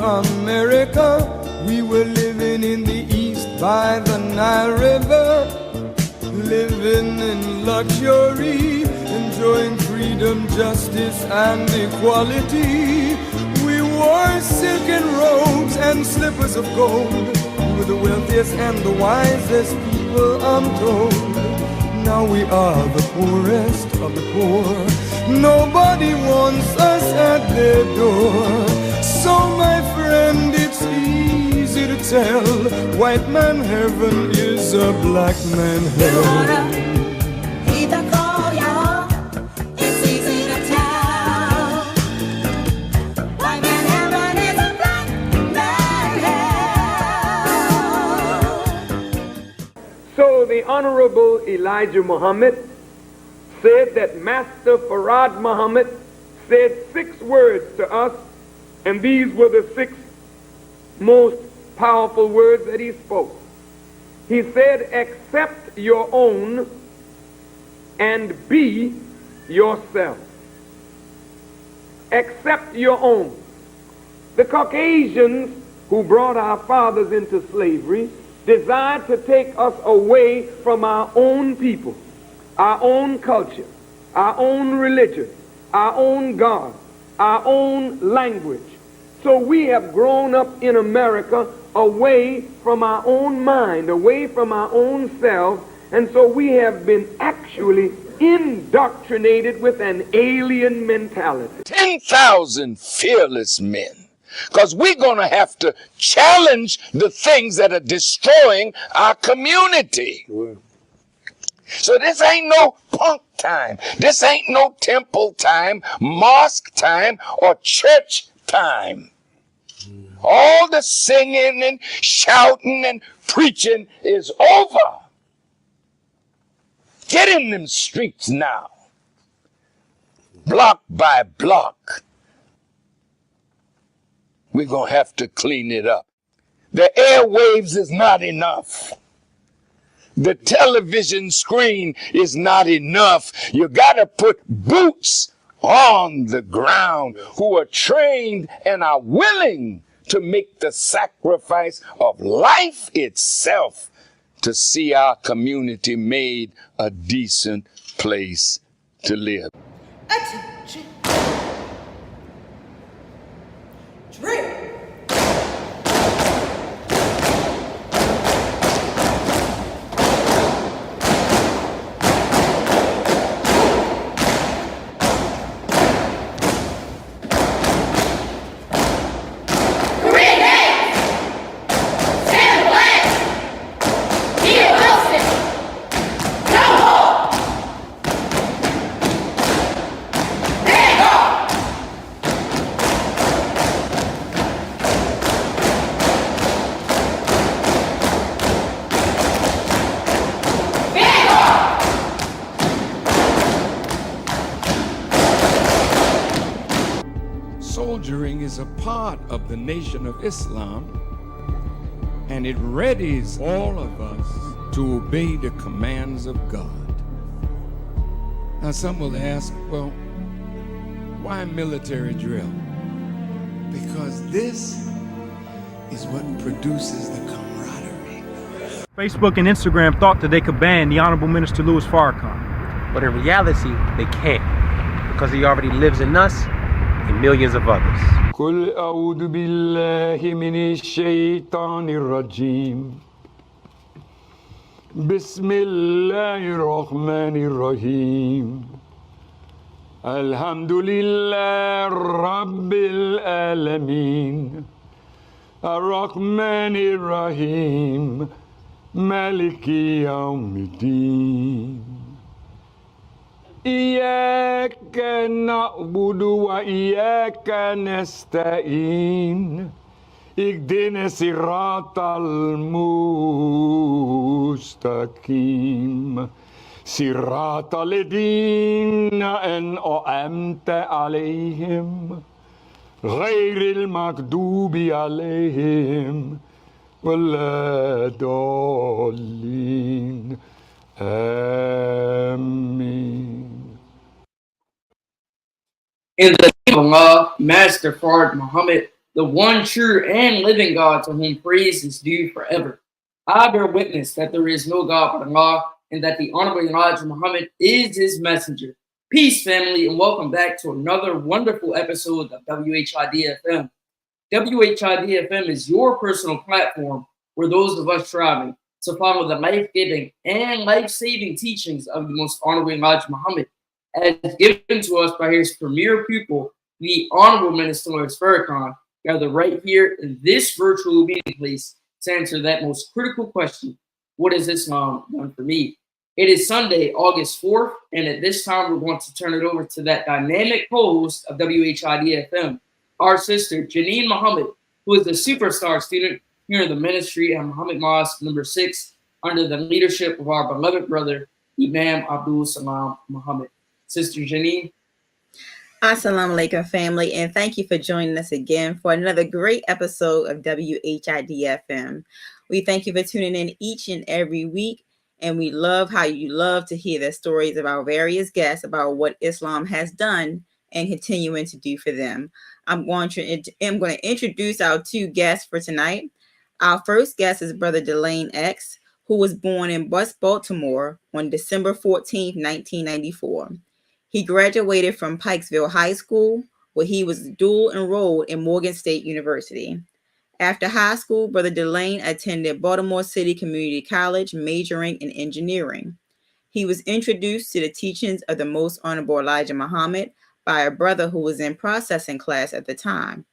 America. We were living in the east by the Nile River, living in luxury, enjoying freedom, justice, and equality. We wore silken robes and slippers of gold. We were the wealthiest and the wisest people, I'm told. Now we are the poorest of the poor. Nobody wants us at their door. So my friend, it's easy to tell, white man heaven is a black man hell. So the Honorable Elijah Muhammad said that Master Farad Muhammad said 6 words to us, and these were the 6 most powerful words that he spoke. He said, accept your own and be yourself. Accept your own. The Caucasians who brought our fathers into slavery desired to take us away from our own people, our own culture, our own religion, our own God, our own language. So we have grown up in America away from our own mind, away from our own selves, and so we have been actually indoctrinated with an alien mentality. 10,000 fearless men. Because we're going to have to challenge the things that are destroying our community. Sure. So this ain't no punk time. This ain't no temple time, mosque time, or church time. All the singing and shouting and preaching is over. Get in them streets now. Block by block. We're going to have to clean it up. The airwaves is not enough. The television screen is not enough. You got to put boots on the ground who are trained and are willing to make the sacrifice of life itself to see our community made a decent place to live. Attention. Drill. Soldiering is a part of the Nation of Islam, and it readies all of us to obey the commands of God. Now some will ask, well, why military drill? Because this is what produces the camaraderie. Facebook and Instagram thought that they could ban the Honorable Minister Louis Farrakhan. But in reality, they can't, because he already lives in us and millions of others. قل أعوذ بالله من الشيطان الرجيم بسم الله الرحمن الرحيم الحمد لله رب العالمين الرحمن الرحيم مالك يوم الدين إياك نعبد وإياك نستعين اهدنا الصراط المستقيم صراط الذين أنعمت عليهم غير المغضوب عليهم ولا الضالين آمين. In the name of Allah, Master Farad Muhammad the one true and living God to whom praise is due forever. I bear witness that there is no God but Allah, and that the Honorable Elijah Muhammad is his messenger. Peace, family, and welcome back to another wonderful episode of WHID-FM. WHID-FM is your personal platform where those of us striving to follow the life-giving and life-saving teachings of the most Honorable Elijah Muhammad, as given to us by his premier pupil, the Honorable Minister Louis Farrakhan, gather right here in this virtual meeting place to answer that most critical question: what has Islam done for me? It is Sunday, August 4th, and at this time we're going to turn it over to that dynamic host of WHID-FM, our sister Janine Muhammad, who is the superstar student here in the ministry at Muhammad Mosque number 6, under the leadership of our beloved brother, Imam Abdul Salam Muhammad. Sister Janine. Assalamu alaikum, family, and thank you for joining us again for another great episode of WHID-FM. We thank you for tuning in each and every week, and we love how you love to hear the stories of our various guests about what Islam has done and continuing to do for them. I'm going to introduce our two guests for tonight. Our first guest is Brother Dylane X, who was born in West Baltimore on December 14, 1994. He graduated from Pikesville High School, where he was dual enrolled in Morgan State University. After high school, Brother Dylane attended Baltimore City Community College, majoring in engineering. He was introduced to the teachings of the Most Honorable Elijah Muhammad by a brother who was in processing class at the time.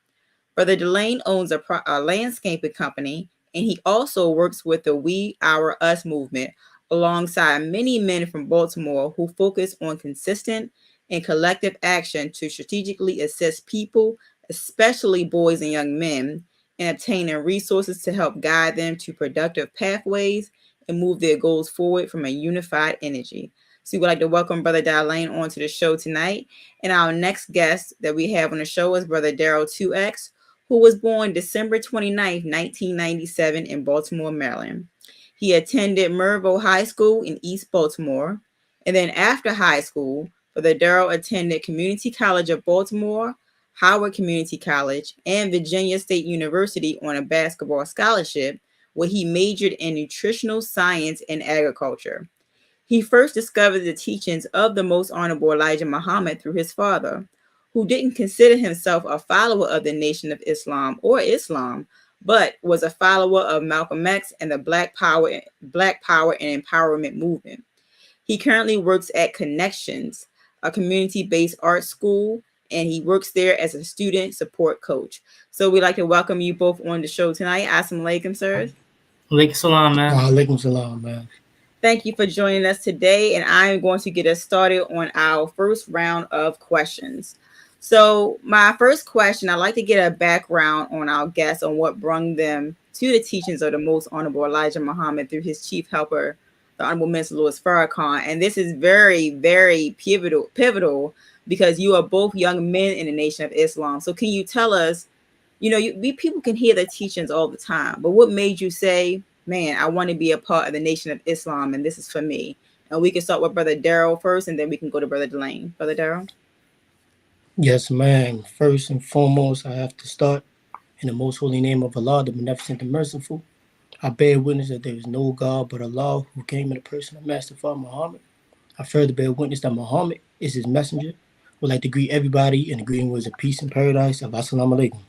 Brother Dylane owns a landscaping company, and he also works with the We, Our, Us movement, alongside many men from Baltimore who focus on consistent and collective action to strategically assist people, especially boys and young men, in obtaining resources to help guide them to productive pathways and move their goals forward from a unified energy. So we would like to welcome Brother Dylane onto the show tonight. And our next guest that we have on the show is Brother Darryl 2X, who was born December 29, 1997 in Baltimore, Maryland. He attended Mervo High School in East Baltimore. And then after high school, Brother Darryl attended Community College of Baltimore, Howard Community College, and Virginia State University on a basketball scholarship, where he majored in nutritional science and agriculture. He first discovered the teachings of the Most Honorable Elijah Muhammad through his father, who didn't consider himself a follower of the Nation of Islam or Islam, but was a follower of Malcolm X and the Black Power and Empowerment movement. He currently works at Connections, a community-based art school, and he works there as a student support coach. So we'd like to welcome you both on the show tonight. Assalamu alaikum, sirs. Alaikum salam, man. Alaikum salam, man. Thank you for joining us today, and I'm going to get us started on our first round of questions. So my first question, I'd like to get a background on our guests on what brought them to the teachings of the Most Honorable Elijah Muhammad through his chief helper, the Honorable Minister Louis Farrakhan. And this is very, very pivotal because you are both young men in the Nation of Islam. So can you tell us, people can hear the teachings all the time, but what made you say, man, I want to be a part of the Nation of Islam and this is for me? And we can start with Brother Darryl first, and then we can go to Brother Dylane. Brother Darryl? Yes, man. First and foremost, I have to start in the most holy name of Allah, the Beneficent and Merciful. I bear witness that there is no God but Allah, who came in the person of Master Father Muhammad. I further bear witness that Muhammad is his messenger. Would like to greet everybody in the green words of peace and paradise of Assalamu alaikum.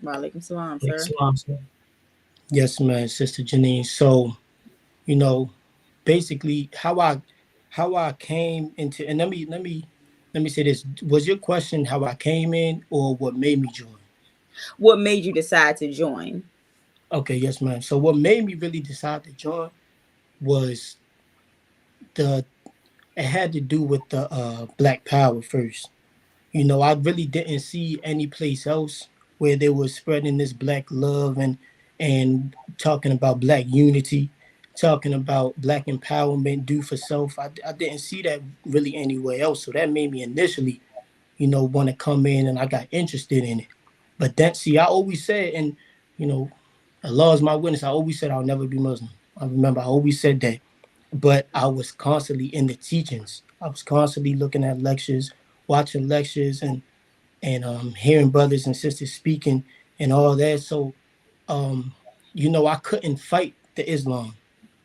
Wa alaikum salam, sir. Salam, sir. Yes, man, Sister Janine. So, basically how I came into, and let me say this. Was your question how I came in or what made me join? What made you decide to join? Okay, yes, ma'am. So what made me really decide to join was it had to do with the Black Power first. I really didn't see any place else where they were spreading this Black love and talking about Black unity, talking about Black empowerment, do for self. I didn't see that really anywhere else. So that made me initially, want to come in, and I got interested in it. But that, see, I always said, and, Allah is my witness, I always said I'll never be Muslim. I remember I always said that. But I was constantly in the teachings. I was constantly looking at lectures, watching lectures, and hearing brothers and sisters speaking and all that. So, you know, I couldn't fight the Islam.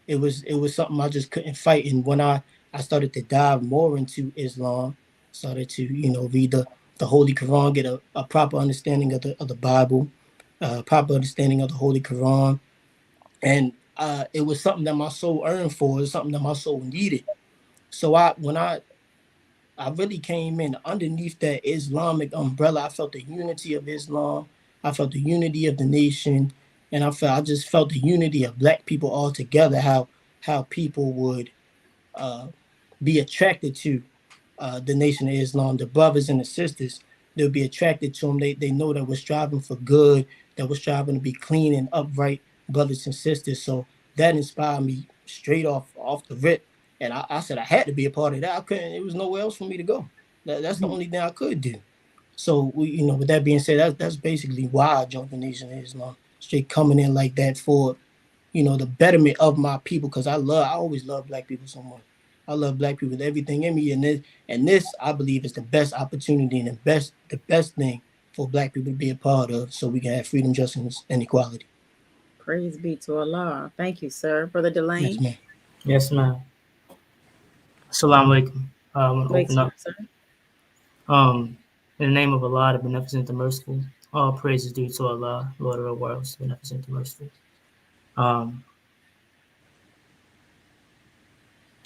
It was something I just couldn't fight. And when I started to dive more into Islam, started to, you know, read the Holy Quran, get a proper understanding of the Bible, proper understanding of the Holy Quran, and it was something that my soul yearned for. It was something that my soul needed. So when I really came in underneath that Islamic umbrella, I felt the unity of Islam. I felt the unity of the nation, and I just felt the unity of Black people all together. How people would be attracted to the Nation of Islam, the brothers and the sisters. They'll be attracted to them. They know that we're striving for good, that we're striving to be clean and upright brothers and sisters. So that inspired me straight off the rip. And I said I had to be a part of that. I couldn't. It was nowhere else for me to go. That's the only thing I could do. So you know, with that being said, that's basically why I joined the Nation of Islam. Straight coming in like that for, you know, the betterment of my people, because I always love Black people so much. I love Black people with everything in me, and this I believe is the best opportunity and the best thing for Black people to be a part of, so we can have freedom, justice, and equality. Praise be to Allah. Thank you, sir. Brother Dylane. Yes, ma'am. Yes, ma'am. Assalamu alaikum. I'm gonna open up. In the name of Allah, the Beneficent, the Merciful. All praises due to Allah, Lord of the worlds, the Beneficent, the Merciful.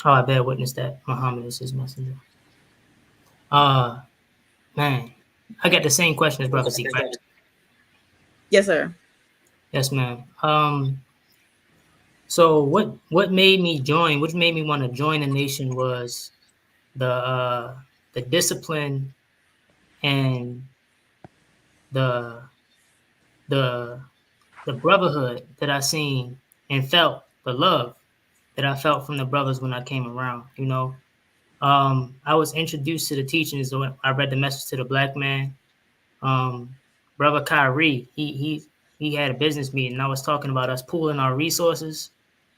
I bear witness that Muhammad is his messenger. Man, I got the same question as Brother Zeke, right? Yes, sir. Yes, ma'am. So what made me join? What made me want to join the nation was the discipline and the brotherhood that I seen and felt, the love that I felt from the brothers when I came around. You know, I was introduced to the teachings when I read the Message to the Black Man. Brother Kyrie, he had a business meeting, and I was talking about us pooling our resources,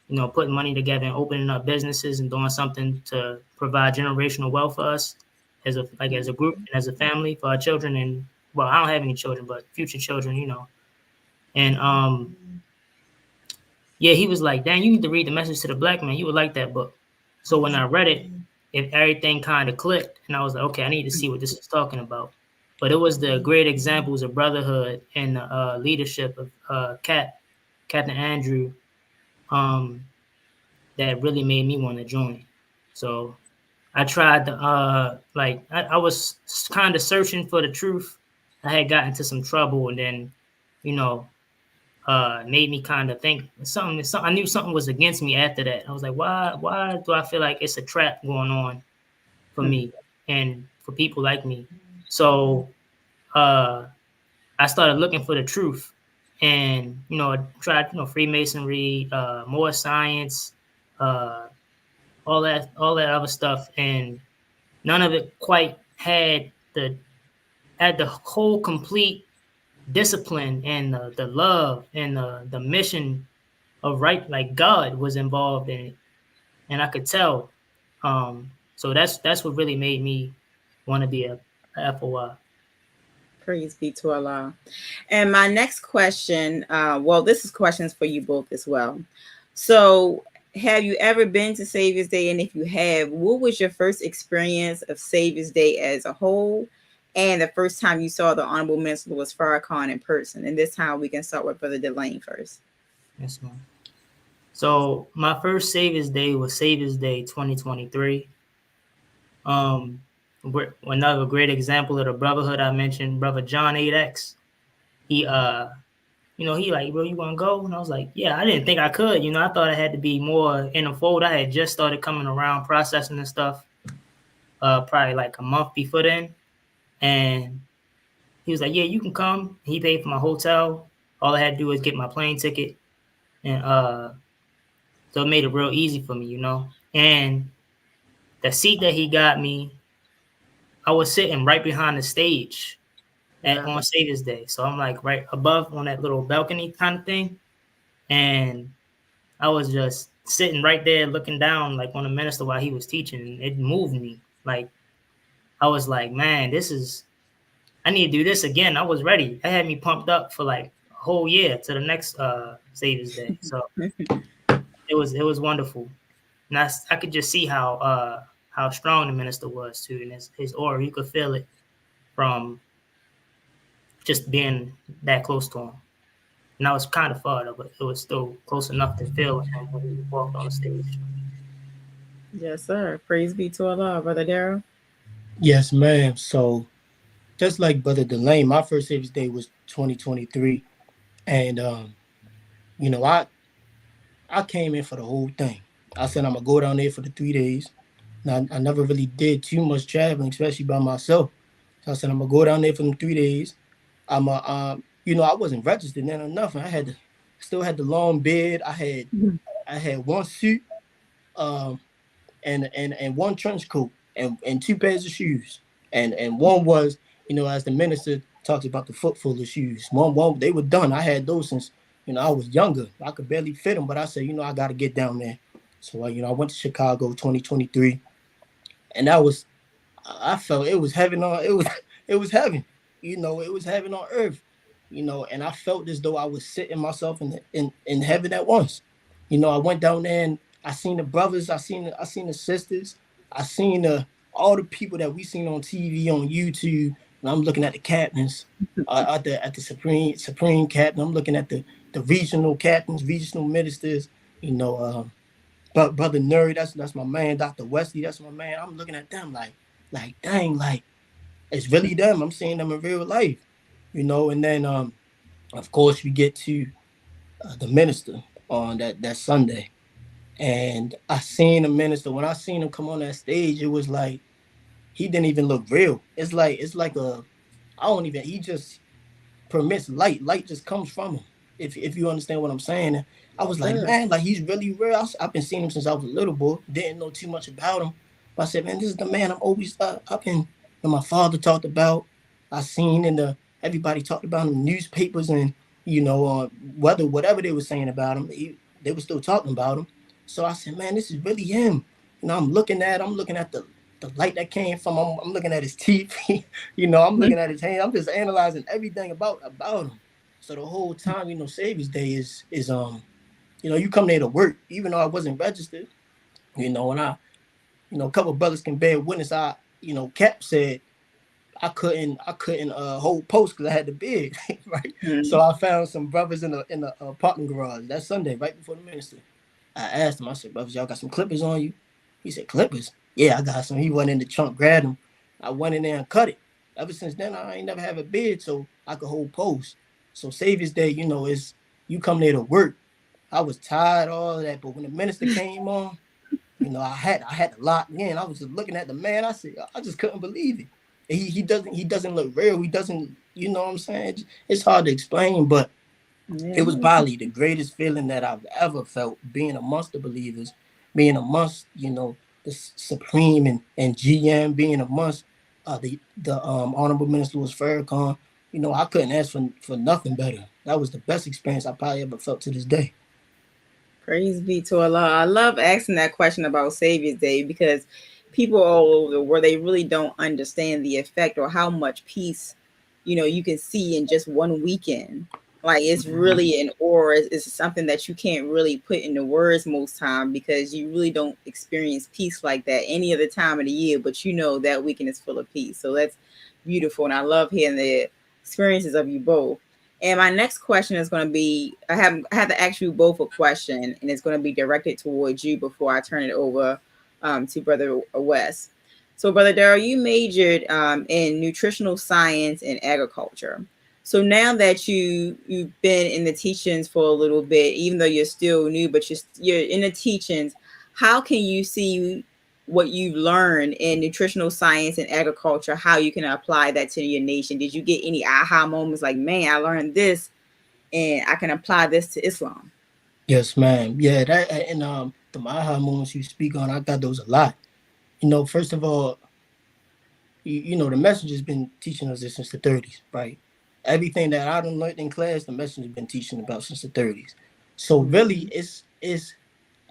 you know, putting money together and opening up businesses and doing something to provide generational wealth for us as a group and as a family for our children. And well, I don't have any children, but future children, you know. And yeah, he was like, "Dang, you need to read the Message to the Black Man. You would like that book." So when I read it, everything kind of clicked, and I was like, "Okay, I need to see what this is talking about." But it was the great examples of brotherhood and the leadership of Captain Andrew, that really made me want to join. So I tried to I was kind of searching for the truth. I had gotten into some trouble, and then, you know, made me kind of think something. I knew something was against me after that. I was like, why do I feel like it's a trap going on for me and for people like me? So I started looking for the truth, and, you know, I tried, you know, Freemasonry, more science, all that other stuff, and none of it quite had the whole complete discipline and the love and the mission of right, like God was involved in it, and I could tell. So that's what really made me want to be a FOI. Praise be to Allah. And my next question, well, this is questions for you both as well. So, have you ever been to Savior's Day? And if you have, what was your first experience of Savior's Day as a whole? And the first time you saw the Honorable Minister Louis Farrakhan in person? And this time we can start with Brother Dylane first. Yes, ma'am. So my first Savior's Day was Savior's Day 2023. Another great example of the brotherhood I mentioned, Brother John 8X. He, you know, he like, bro, you want to go? And I was like, yeah, I didn't think I could. You know, I thought I had to be more in the fold. I had just started coming around, processing and stuff, probably like a month before then. And he was like, yeah, you can come. He paid for my hotel. All I had to do was get my plane ticket. And so it made it real easy for me, you know. And the seat that he got me, I was sitting right behind the stage on Savior's Day. So I'm like right above on that little balcony kind of thing. And I was just sitting right there looking down like on the minister while he was teaching. It moved me. Like, I was like, man, this is I need to do this again. I was ready. That had me pumped up for like a whole year to the next Savior's Day. So it was wonderful. And I could just see how strong the minister was too, and his aura. You could feel it from just being that close to him. And I was kind of far, but it was still close enough to feel him when he walked on the stage. Yes, sir. Praise be to Allah, Brother Darryl. Yes, ma'am. So just like Brother Dylane, my first Savior's Day was 2023. And you know, I came in for the whole thing. I said I'm gonna go down there for the 3 days. Now I never really did too much traveling, especially by myself. So I said I'm gonna go down there for them 3 days. I'm you know, I wasn't registered then or nothing. I still had the long beard. I had one suit, and one trench coat and 2 pairs of shoes. And one was, you know, as the minister talks about the foot full of shoes. One they were done. I had those since, you know, I was younger. I could barely fit them, but I said, you know, I got to get down there. So, you know, I went to Chicago 2023, and I felt it was heaven it was heaven. You know, it was heaven on earth. You know, and I felt as though I was sitting myself in heaven at once. You know, I went down there and I seen the brothers, I seen the sisters, I seen all the people that we seen on TV, on YouTube. And I'm looking at the captains, at the supreme captain. I'm looking at the regional captains, regional ministers. You know, Brother Nerd, that's my man. Dr. Wesley, that's my man. I'm looking at them like dang, like it's really them. I'm seeing them in real life. You know, and then of course we get to the minister on that Sunday. And I seen the minister. When I seen him come on that stage, it was like he didn't even look real. It's like he just permits light. Light just comes from him. If you understand what I'm saying. I was like, man, like he's really real. I've been seeing him since I was a little boy. Didn't know too much about him. But I said, man, this is the man I'm always my father talked about. I seen everybody talked about him in newspapers, and you know, whatever they were saying about him, they were still talking about him. So I said, man, this is really him. You know, I'm looking at the light that came from him. I'm looking at his teeth. You know, I'm looking at his hand. I'm just analyzing everything about him. So the whole time, you know, Savior's Day is you know, you come there to work, even though I wasn't registered. You know, and a couple of brothers can bear witness. Cap said I couldn't hold post because I had the beard, right? Mm-hmm. So I found some brothers in the parking garage that Sunday, right before the minister. I asked him, I said, brothers, y'all got some clippers on you? He said, clippers? Yeah, I got some. He went in the trunk, grabbed them. I went in there and cut it. Ever since then, I ain't never have a beard, so I could hold post. So Savior's Day, you know, is you come there to work. I was tired, all of that, but when the minister came on, you know, I had to lock in. I was just looking at the man. I said, I just couldn't believe it. He doesn't look real. He doesn't, you know what I'm saying? It's hard to explain, but it was probably the greatest feeling that I've ever felt, being amongst the believers, being amongst, you know, the Supreme and GM, being amongst the Honorable Minister Louis Farrakhan. You know, I couldn't ask for nothing better. That was the best experience I probably ever felt to this day. Praise be to Allah. I love asking that question about Savior's Day because people all over the world, they really don't understand the effect or how much peace, you know, you can see in just one weekend. Like it's really an aura. It's something that you can't really put into words most time because you really don't experience peace like that any other time of the year. But you know that weekend is full of peace. So that's beautiful. And I love hearing the experiences of you both. And my next question is going to be, I have to ask you both a question, and it's going to be directed towards you before I turn it over to Brother Wes. So Brother Darryl, you majored in nutritional science and agriculture. So now that you've been in the teachings for a little bit, even though you're still new, but you're in the teachings, how can you see what you've learned in nutritional science and agriculture, how you can apply that to your nation? Did you get any aha moments like, man, I learned this and I can apply this to Islam? Yes, ma'am. Yeah, that and the aha moments you speak on, I got those a lot. You know, first of all, you know, the message has been teaching us this since the 30s, right? Everything that I done learned in class, the message has been teaching about since the 30s. So really,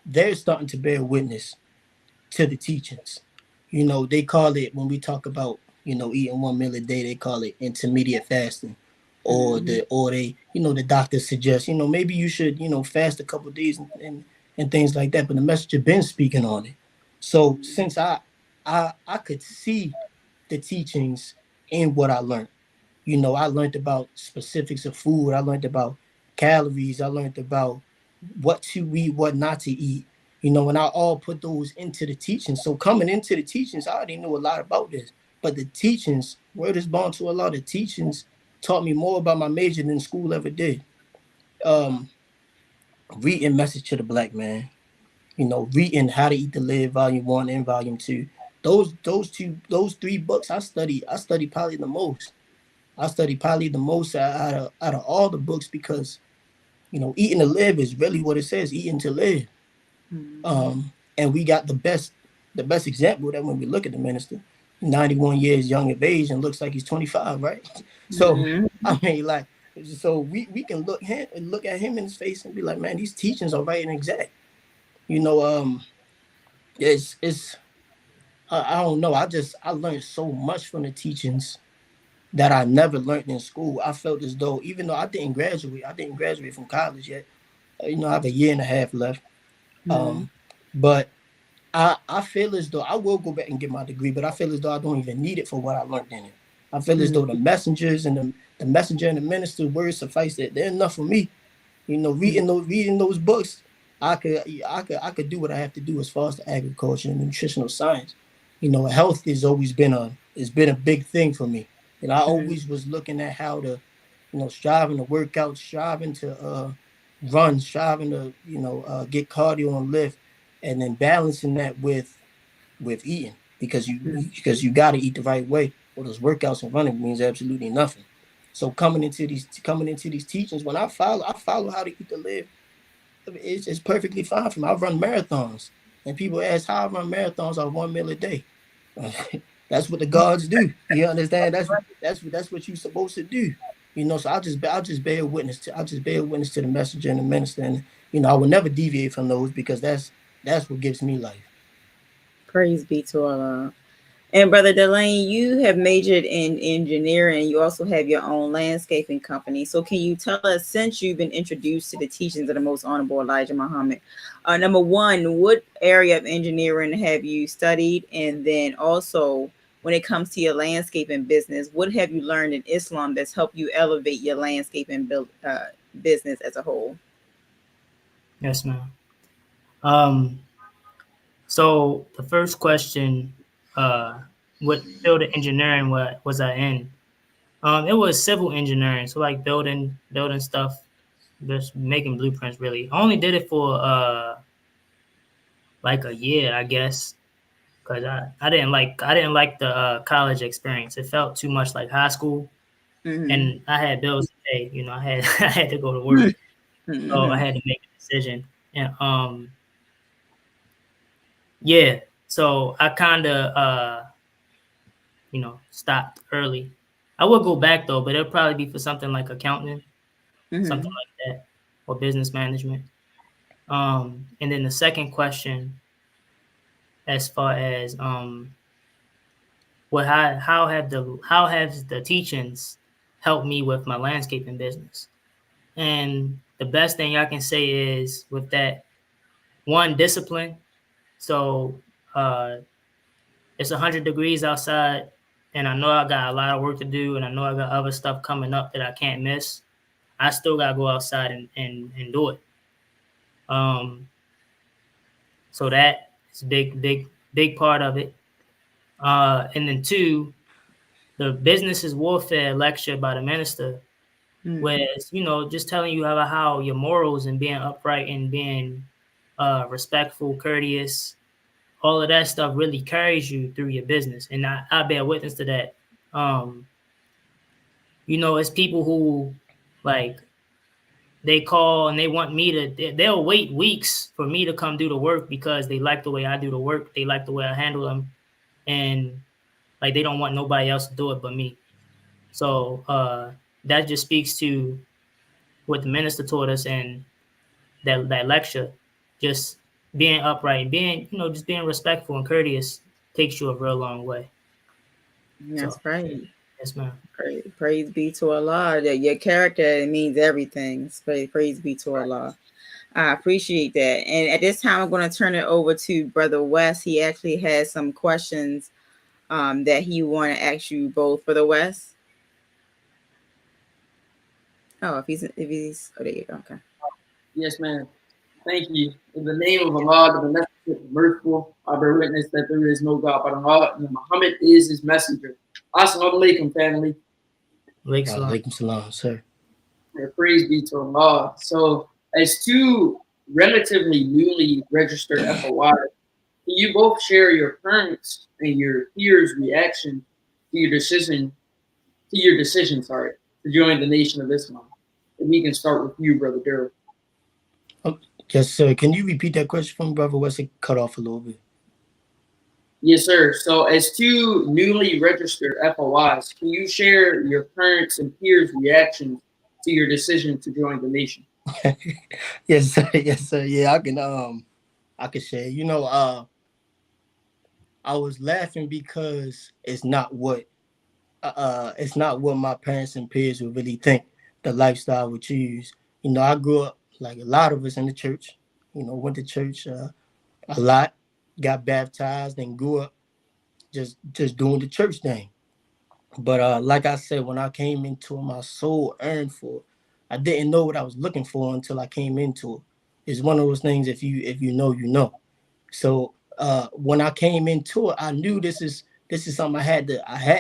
they're starting to bear witness to the teachings. You know, they call it, when we talk about eating 1 meal a day. They call it intermediate fasting, or they, the doctors suggest, maybe you should, fast a couple of days and things like that. But the messenger been speaking on it. So since I could see the teachings in what I learned. I learned about specifics of food. I learned about calories. I learned about what to eat, what not to eat. And I all put those into the teachings. So coming into the teachings, I already knew a lot about this. But the teachings, word is born to a lot of teachings, taught me more about my major than school ever did. Reading Message to the Black Man, reading How to Eat to Live, Volume 1 and Volume 2. Those 3 books I studied probably the most. I studied probably the most out of all the books, because eating to live is really what it says, eating to live. And we got the best example of that when we look at the minister, 91 years young of age and looks like he's 25, right? So I mean, like, so we can look at him in his face and be like, man, these teachings are right and exact. It's I don't know. I learned so much from the teachings that I never learned in school. I felt as though, even though I didn't graduate from college yet. I have a year and a half left. But I feel as though I will go back and get my degree, but I feel as though I don't even need it for what I learned in it. I feel as though the messengers and the messenger and the minister words suffice that they're enough for me. Reading those books, I could do what I have to do as far as the agriculture and nutritional science. Health has always been a big thing for me. And I always was looking at how to, striving to work out, striving to run, striving to, get cardio and lift, and then balancing that with eating, because you got to eat the right way. Well, those workouts and running means absolutely nothing. So coming into these teachings, when I follow how to eat to live, it's perfectly fine for me. I run marathons, and people ask how I run marathons on 1 meal a day. That's what the gods do. You understand? That's what you're supposed to do. So I'll just bear witness to the messenger and the minister, and I will never deviate from those, because that's what gives me life. Praise be to Allah. And Brother Dylane, you have majored in engineering. You also have your own landscaping company. So can you tell us, since you've been introduced to the teachings of the Most Honorable Elijah Muhammad, number one, what area of engineering have you studied? And then also, when it comes to your landscaping business, what have you learned in Islam that's helped you elevate your landscaping business as a whole? Yes, ma'am. So the first question, what field of engineering was I in? It was civil engineering, so like building stuff, just making blueprints. Really, I only did it for like a year, I guess, because I didn't like the college experience. It felt too much like high school, and I had bills to pay. I had to go to work, so I had to make a decision. And yeah, so I kind of stopped early. I would go back though, but it'll probably be for something like accounting, something like that, or business management. And then the second question, as far as how have the teachings helped me with my landscaping business? And the best thing I can say is, with that, one, discipline. So it's 100 degrees outside, and I know I got a lot of work to do, and I know I got other stuff coming up that I can't miss. I still gotta go outside and do it. So that is a big part of it. And then two, the business is warfare lecture by the minister, where it's, just telling you how your morals and being upright and being respectful, courteous, all of that stuff really carries you through your business. And I bear witness to that. It's people who, like, they call and they want me to, they'll wait weeks for me to come do the work because they like the way I do the work. They like the way I handle them. And like, they don't want nobody else to do it but me. So that just speaks to what the minister taught us, and that lecture, just being upright, being, just being respectful and courteous takes you a real long way. That's So right. yes, ma'am. Praise be to Allah. That your character means everything. Praise be to Allah. I appreciate that. And at this time, I'm going to turn it over to Brother West. He actually has some questions that he want to ask you both. Brother West. Oh, oh, there you go. Okay. Yes, ma'am. Thank you. In the name of Allah, the Beneficent, the Merciful, I bear witness that there is no God but Allah, and that Muhammad is his messenger. Assalamu alaikum, family. Alaikum salam, sir. Praise be to Allah. So, as two relatively newly registered FOI, can you both share your parents' and your peers' reaction to your decision, to join the Nation of Islam? And we can start with you, Brother Darryl. Yes, sir. Can you repeat that question from Brother West? It cut off a little bit. Yes, sir. So, as two newly registered FOIs, can you share your parents' and peers' reactions to your decision to join the Nation? Yes, sir. Yes, sir. Yeah, I can share. I was laughing because it's not what my parents and peers would really think the lifestyle would choose. I grew up like a lot of us in the church. Went to church a lot, got baptized, and grew up just doing the church thing. But like I said, when I came into it, my soul yearned for it. I didn't know what I was looking for until I came into it. It's one of those things, if you know, you know. So when I came into it, I knew this is something I had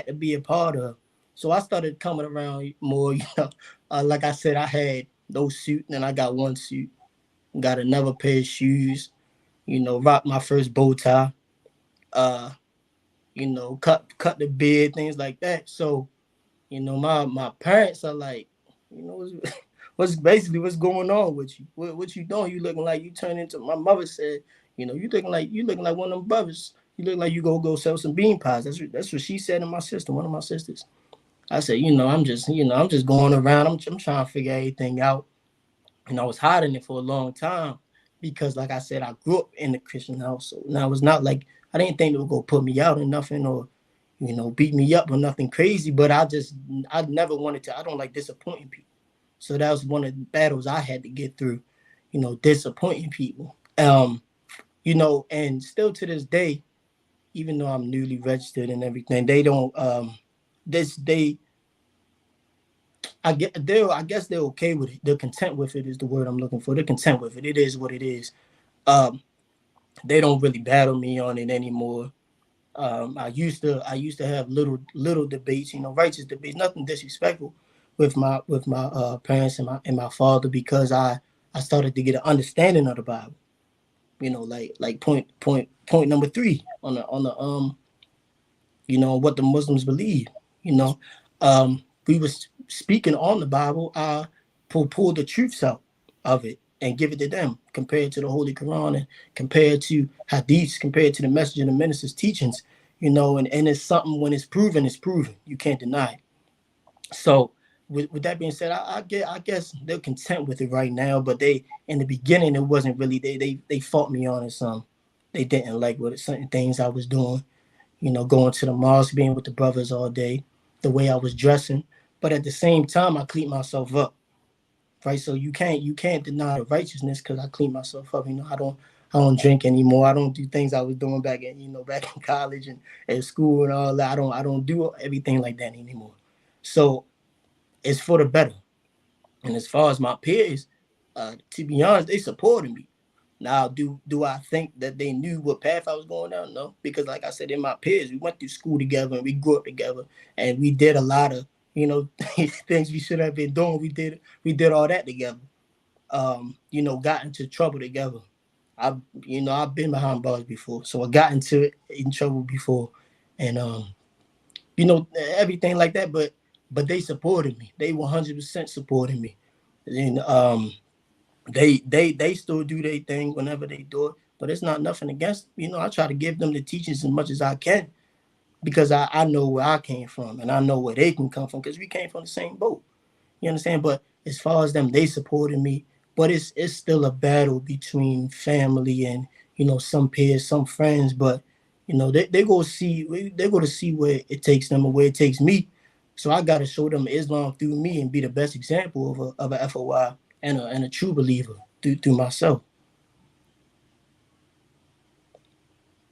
to be a part of. So I started coming around more. Like I said, I had no suit, and then I got one suit, got another pair of shoes. Rocked my first bow tie. Cut the beard, things like that. So, my parents are like, what's going on with you? What you doing? You looking like you turn into, my mother said, you looking like one of them brothers. You look like you go sell some bean pies. That's what she said to my sister, one of my sisters. I said, I'm just going around. I'm trying to figure everything out. And I was hiding it for a long time because, like I said, I grew up in the Christian household. Now, it's not like I didn't think they would go put me out or nothing, or beat me up or nothing crazy. But I never wanted to. I don't like disappointing people. So that was one of the battles I had to get through, disappointing people. And still to this day, even though I'm newly registered and everything, they don't. I guess they're okay with it. They're content with it is the word I'm looking for. They're content with it. It is what it is. They don't really battle me on it anymore. I used to have little debates, righteous debates, nothing disrespectful with my parents and my father, because I started to get an understanding of the Bible. Like point number 3 on the what the Muslims believe. We was speaking on the Bible. I pull the truths out of it and give it to them, compared to the Holy Quran and compared to hadiths, compared to the message of the minister's teachings. And it's something, when it's proven, it's proven. You can't deny it. So with that being said, I guess they're content with it right now. But they, in the beginning, it wasn't really. They fought me on it some. They didn't like what certain things I was doing. Going to the mosque, being with the brothers all day, the way I was dressing. But at the same time, I cleaned myself up, right? So you can't deny the righteousness because I cleaned myself up. I don't drink anymore. I don't do things I was doing back in college and at school and all that. I don't do everything like that anymore. So it's for the better. And as far as my peers, to be honest, they supported me. Now, do I think that they knew what path I was going down? No, because like I said, in my peers, we went through school together and we grew up together, and we did a lot of things we should have been doing. We did all that together. Got into trouble together. I've been behind bars before, so I got into it in trouble before, and everything like that. But they supported me. They 100% supported me, and they still do their thing whenever they do it. But it's not nothing against. I try to give them the teachings as much as I can, because I know where I came from and I know where they can come from, because we came from the same boat. You understand? But as far as them, they supported me. But it's still a battle between family and some peers, some friends. But You know, they go to see where it takes them or where it takes me. So I got to show them Islam through me and be the best example of a FOI and a true believer through myself.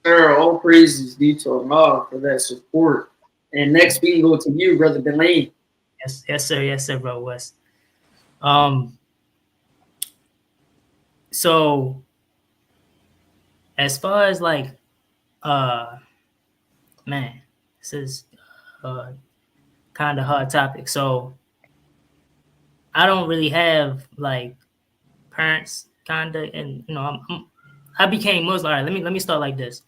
Sir, all praises due to Allah for that support. And next we can go to you, Brother Dylane. Yes, sir, bro West. So as far as like, man, this is kind of hard topic. So I don't really have like parents, kinda, and you know, I became Muslim. All right, let me start like this.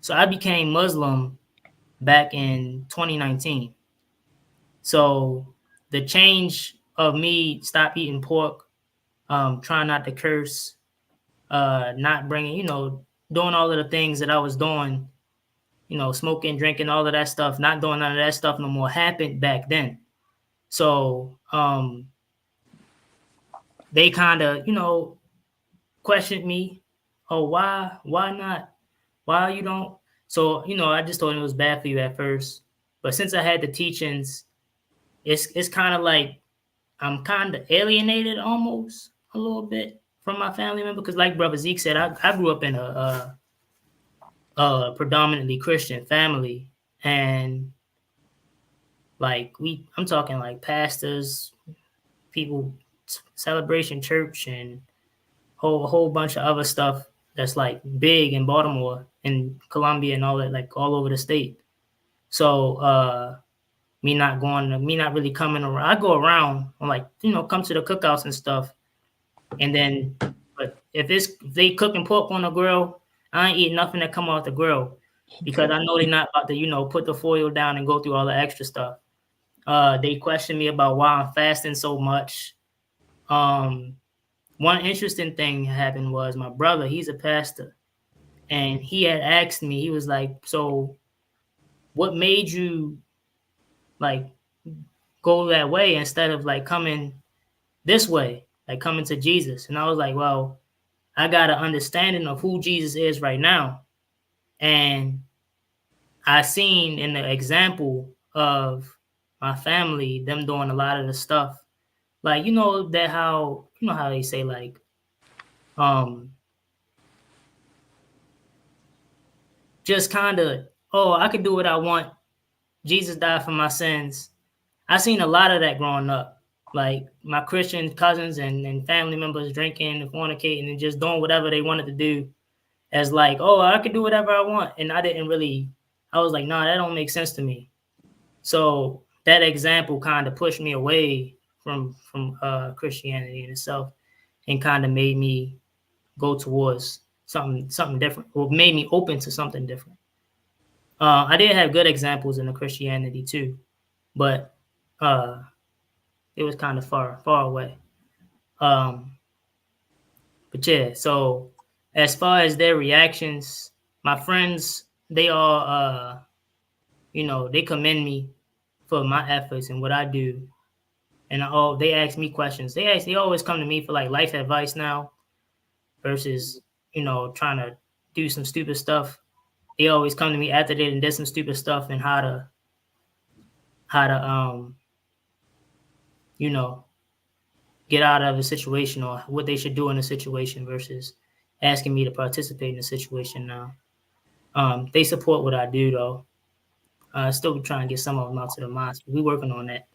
So I became Muslim back in 2019. So the change of me stop eating pork, trying not to curse, not bringing, you know, doing all of the things that I was doing, you know, smoking, drinking, all of that stuff, not doing none of that stuff no more happened back then. So they kind of, you know, questioned me. Oh, why not? Why you don't? So, you know, I just told him it was bad for you at first. But since I had the teachings, it's kind of like I'm kind of alienated almost a little bit from my family member. Because like Brother Zeke said, I grew up in a predominantly Christian family. And like I'm talking like pastors, people, celebration church, and a whole bunch of other stuff that's like big in Baltimore and Columbia and all that, like all over the state. So me not really coming around. I go around, I'm like, you know, come to the cookouts and stuff. And then, but if they cooking pork on the grill, I ain't eating nothing that come off the grill because I know they're not about to, you know, put the foil down and go through all the extra stuff. They question me about why I'm fasting so much. One interesting thing happened was my brother, he's a pastor, and he had asked me, he was like, so what made you like go that way instead of like coming this way, like coming to Jesus? And I was like, well, I got an understanding of who Jesus is right now. And I seen in the example of my family, them doing a lot of the stuff. Like, you know, how they say like, just kind of, oh, I could do what I want. Jesus died for my sins. I seen a lot of that growing up. Like my Christian cousins and family members drinking and fornicating and just doing whatever they wanted to do as like, oh, I could do whatever I want. And I was like, nah, that don't make sense to me. So that example kind of pushed me away from Christianity in itself and kind of made me go towards something different, or made me open to something different. I did have good examples in the Christianity too, but it was kind of far away. But yeah, so as far as their reactions, my friends, they all, you know, they commend me for my efforts and what I do. And they ask me questions. They always come to me for like life advice now versus, you know, trying to do some stupid stuff. They always come to me after they did some stupid stuff and how to you know, get out of a situation or what they should do in a situation versus asking me to participate in the situation now. They support what I do though. Still trying to get some of them out to the mosque. We're working on that.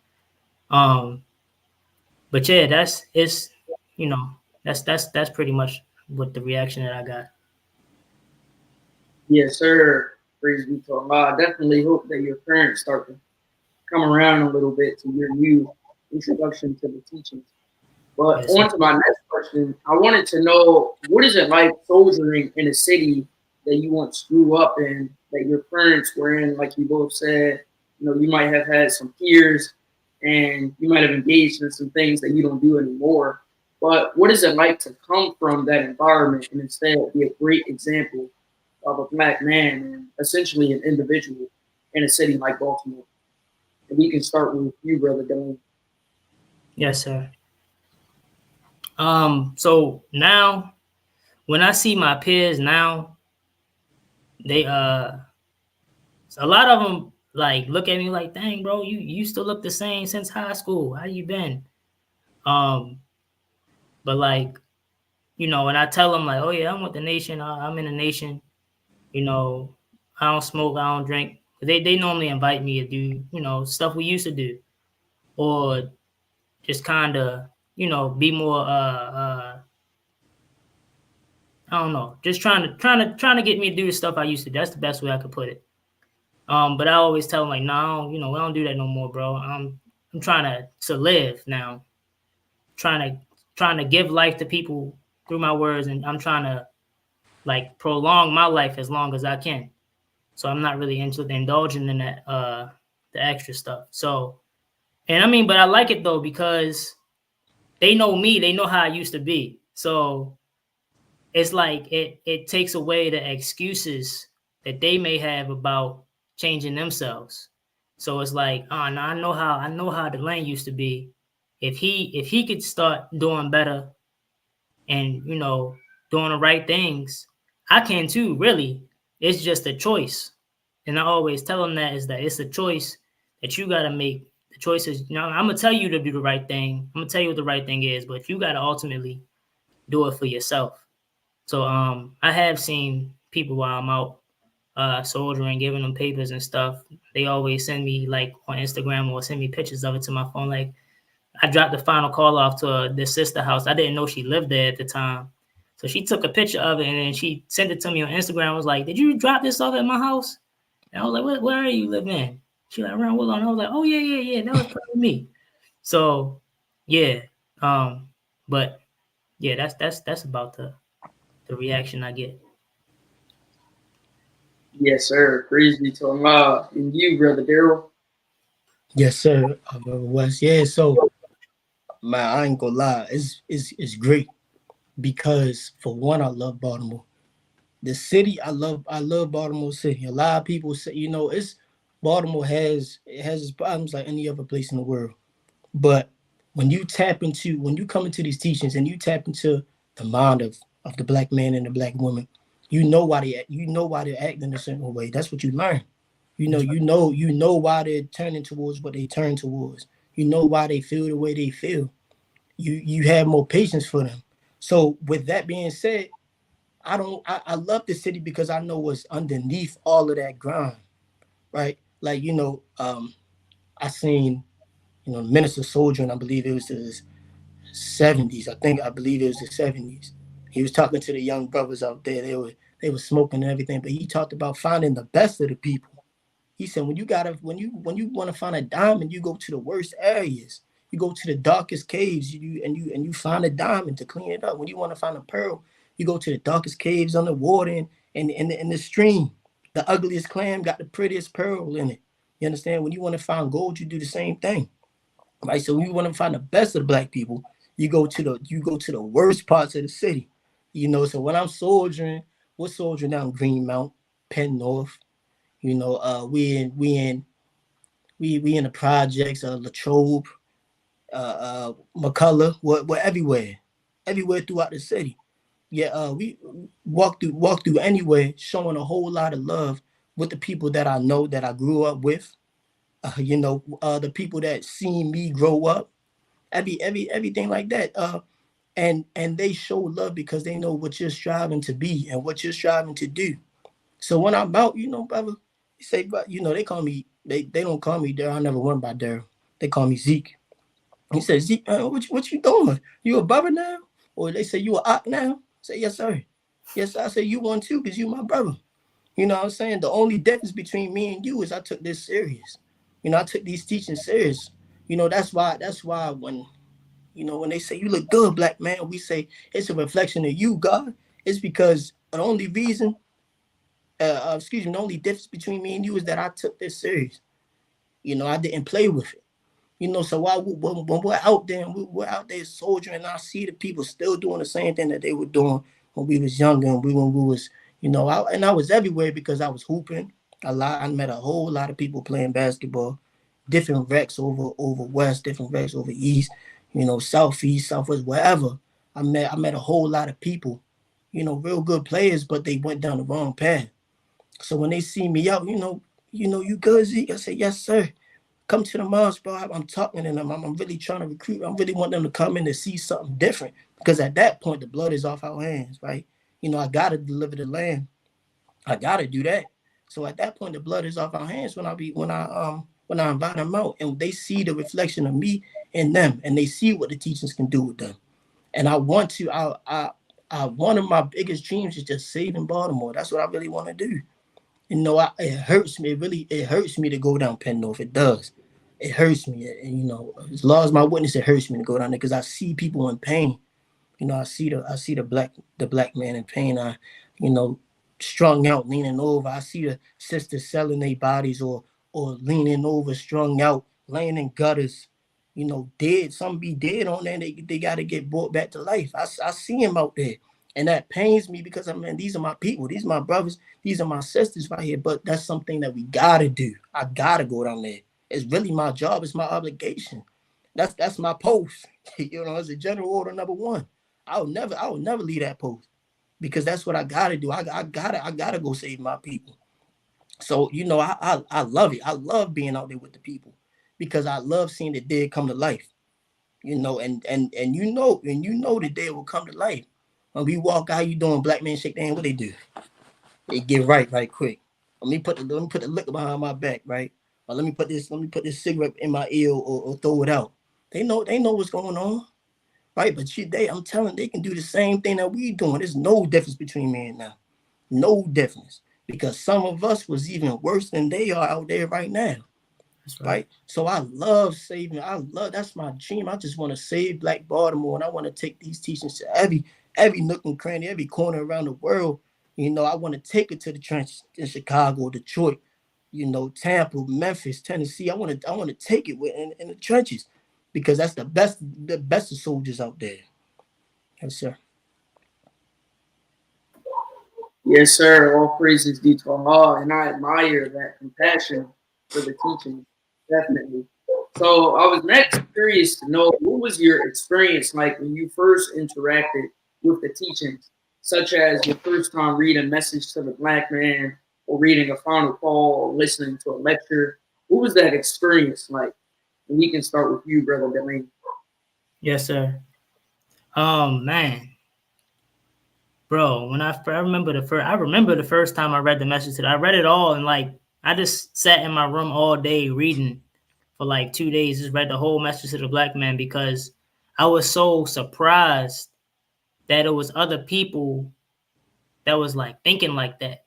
But yeah, that's pretty much what the reaction that I got. Yes, sir. Praise be to Allah. I definitely hope that your parents start to come around a little bit to your new introduction to the teachings. But Yes, on to my next question. I wanted to know, what is it like soldiering in a city that you once grew up in, that your parents were in? Like you both said, you know, you might have had some peers and you might have engaged in some things that you don't do anymore. But what is it like to come from that environment and instead be a great example of a Black man and essentially an individual in a city like Baltimore? And we can start with you, Brother Dylane. Yes, sir. So now when I see my peers now, they So a lot of them like look at me like, dang, bro, you still look the same since high school. How you been? But like, you know, when I tell them like, oh yeah, I'm with the nation, I'm in the nation, you know, I don't smoke, I don't drink. They normally invite me to do, you know, stuff we used to do, or just kind of, you know, be more I don't know, just trying to get me to do the stuff I used to do. That's the best way I could put it. But I always tell them like, no, you know, we don't do that no more, bro. I'm trying to live now, trying to give life to people through my words, and I'm trying to like prolong my life as long as I can. So I'm not really into indulging in that the extra stuff. So, and I mean, but I like it though because they know me, they know how I used to be. So it's like it takes away the excuses that they may have about changing themselves. So it's like, oh no, I know how Dylane used to be. If he could start doing better and, you know, doing the right things, I can too, really. It's just a choice. And I always tell them that is that it's a choice that you got to make. The choice is, you know, I'm going to tell you to do the right thing. I'm going to tell you what the right thing is, but you got to ultimately do it for yourself. So I have seen people while I'm out soldiering, giving them papers and stuff. They always send me like on Instagram or send me pictures of it to my phone. Like, I dropped the final call off to the sister house. I didn't know she lived there at the time. So she took a picture of it and then she sent it to me on Instagram. I was like, did you drop this off at my house? And I was like, where are you living in? She like, around Woodlawn. I was like, oh, yeah. That was probably me. So, yeah. But, yeah, that's about the reaction I get. Yes, sir. Praise be to Allah. And you, Brother Darryl? Yes, sir. West. Yeah, so man, I ain't gonna lie, it's great because for one, I love Baltimore. The city, I love Baltimore City. A lot of people say, you know, Baltimore has its problems like any other place in the world. But when you come into these teachings and you tap into the mind of the black man and the black woman, you know why they're acting a certain way. That's what you learn. You know why they're turning towards what they turn towards. You know why they feel the way they feel. You have more patience for them. So with that being said, I love the city because I know what's underneath all of that grind, right? Like, you know, I seen, you know, Minister Soldier, and I believe it was the 70s. I believe it was the 70s. He was talking to the young brothers out there. They were smoking and everything, but he talked about finding the best of the people. He said, when you want to find a diamond, you go to the worst areas. You go to the darkest caves, and you find a diamond to clean it up. When you want to find a pearl, you go to the darkest caves underwater and in the stream. The ugliest clam got the prettiest pearl in it. You understand? When you want to find gold, you do the same thing. Right? So when you want to find the best of the black people, you go to the worst parts of the city. You know, so when I'm soldiering, we're soldiering down Greenmount, Penn North. You know, we in the projects of Latrobe, McCullough, we're everywhere throughout the city. Yeah, we walk through anywhere, showing a whole lot of love with the people that I know, that I grew up with. You know, the people that seen me grow up, everything like that. And they show love because they know what you're striving to be and what you're striving to do. So when I'm out, you know, brother, you say, but you know, they call me, they don't call me Darryl. I never went by Darryl. They call me Zeke. He said, Zeke, what you doing? You a brother now? Or they say, you a op now? I say, yes, sir. Yes, I say, you one too, because you my brother. You know what I'm saying? The only difference between me and you is I took this serious. You know, I took these teachings serious. You know, that's why when, you know, when they say, you look good, black man, we say, it's a reflection of you, God. It's because the only reason, the only difference between me and you is that I took this serious. You know, I didn't play with it. You know, so when we're out there and we're out there soldiering, and I see the people still doing the same thing that they were doing when we was younger and when we was, you know, I was everywhere because I was hooping a lot. I met a whole lot of people playing basketball, different recs over west, different recs over east, you know, southeast, southwest, wherever. I met a whole lot of people, you know, real good players, but they went down the wrong path. So when they see me out, you know, you know, you good, Zeke? I said, yes, sir. Come to the mosque, bro. I'm talking to them. I'm really trying to recruit. I really want them to come in and see something different. Because at that point, the blood is off our hands, right? You know, I got to deliver the land. I got to do that. So at that point, the blood is off our hands when I invite them out. And they see the reflection of me and them. And they see what the teachings can do with them. And I want to, one of my biggest dreams is just saving Baltimore. That's what I really want to do. You know, it hurts me. It hurts me to go down Penn North. It does. It hurts me. And, you know, as long as my witness, it hurts me to go down there because I see people in pain. You know, I see the black man in pain. You know, strung out, leaning over. I see the sisters selling their bodies or leaning over, strung out, laying in gutters. You know, dead. Some be dead on there. They got to get brought back to life. I see them out there. And that pains me because, I mean, these are my people. These are my brothers. These are my sisters right here. But that's something that we got to do. I got to go down there. It's really my job. It's my obligation. That's my post. You know, it's a general order number 1. I would never leave that post because that's what I got to do. I gotta go save my people. So, you know, I love it. I love being out there with the people because I love seeing the dead come to life. You know, and you know the dead will come to life. When we walk out, you doing black men shake their hand, what they do? They get right quick. Let me put the liquor behind my back, right? Or let me put this cigarette in my ear or throw it out. They know what's going on, right? But I'm telling they can do the same thing that we doing. There's no difference between me and them. No difference. Because some of us was even worse than they are out there right now. That's right. So I love saving. That's my dream. I just want to save Black Baltimore, and I want to take these teachings to every nook and cranny, every corner around the world. You know, I want to take it to the trenches in Chicago, Detroit, you know, Tampa, Memphis, Tennessee. I want to take it in the trenches because that's the best of soldiers out there. Yes, sir. Yes, sir. All praises due to Allah, and I admire that compassion for the teaching, definitely. So I was next curious to know, what was your experience like when you first interacted with the teachings, such as your first time reading Message to the Black Man, or reading a final call, or listening to a lecture? What was that experience like? And we can start with you, Brother Dylane. Yes, sir. Man. Bro, when I remember the first time I read the Message to I read it all, and like I just sat in my room all day reading for like 2 days, just read the whole Message to the Black Man because I was so surprised that it was other people that was like thinking like that.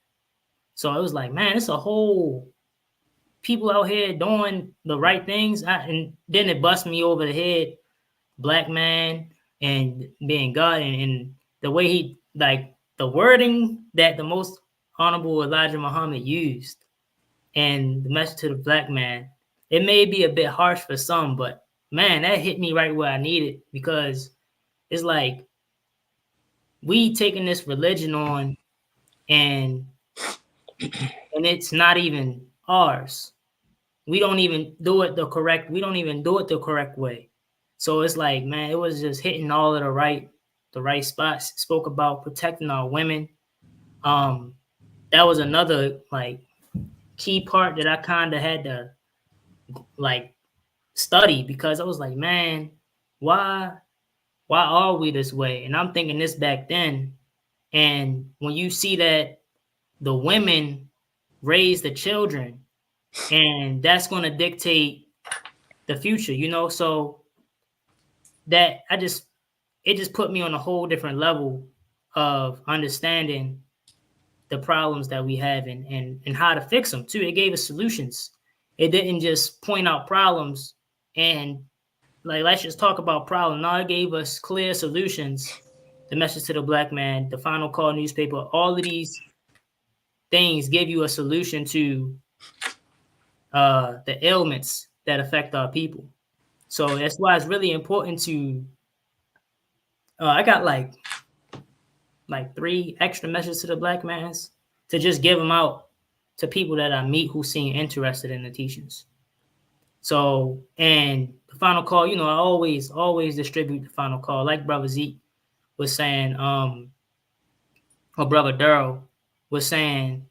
So it was like, man, it's a whole people out here doing the right things. And then it bust me over the head, black man and being God, and the way he, like the wording that the most honorable Elijah Muhammad used and the Message to the Black Man. It may be a bit harsh for some, but man, that hit me right where I needed, because it's like we taking this religion on and it's not even ours. We don't even do it the correct way. So it's like, man, it was just hitting all of the right spots. Spoke about protecting our women. That was another like key part that I kind of had to like study, because I was like, man, why are we this way? And I'm thinking this back then. And when you see that the women raise the children, and that's going to dictate the future, you know, so that it just put me on a whole different level of understanding the problems that we have and how to fix them too. It gave us solutions. It didn't just point out problems and like, let's just talk about problems. No, it gave us clear solutions. The Message to the Black Man, the Final Call newspaper, all of these things give you a solution to the ailments that affect our people. So that's why it's really important to, I got like 3 extra Messages to the Black Mans to just give them out to people that I meet who seem interested in the teachings. So, and the Final Call, you know, I always distribute the Final Call. Like Brother Zeke was saying, or Brother Darryl was saying,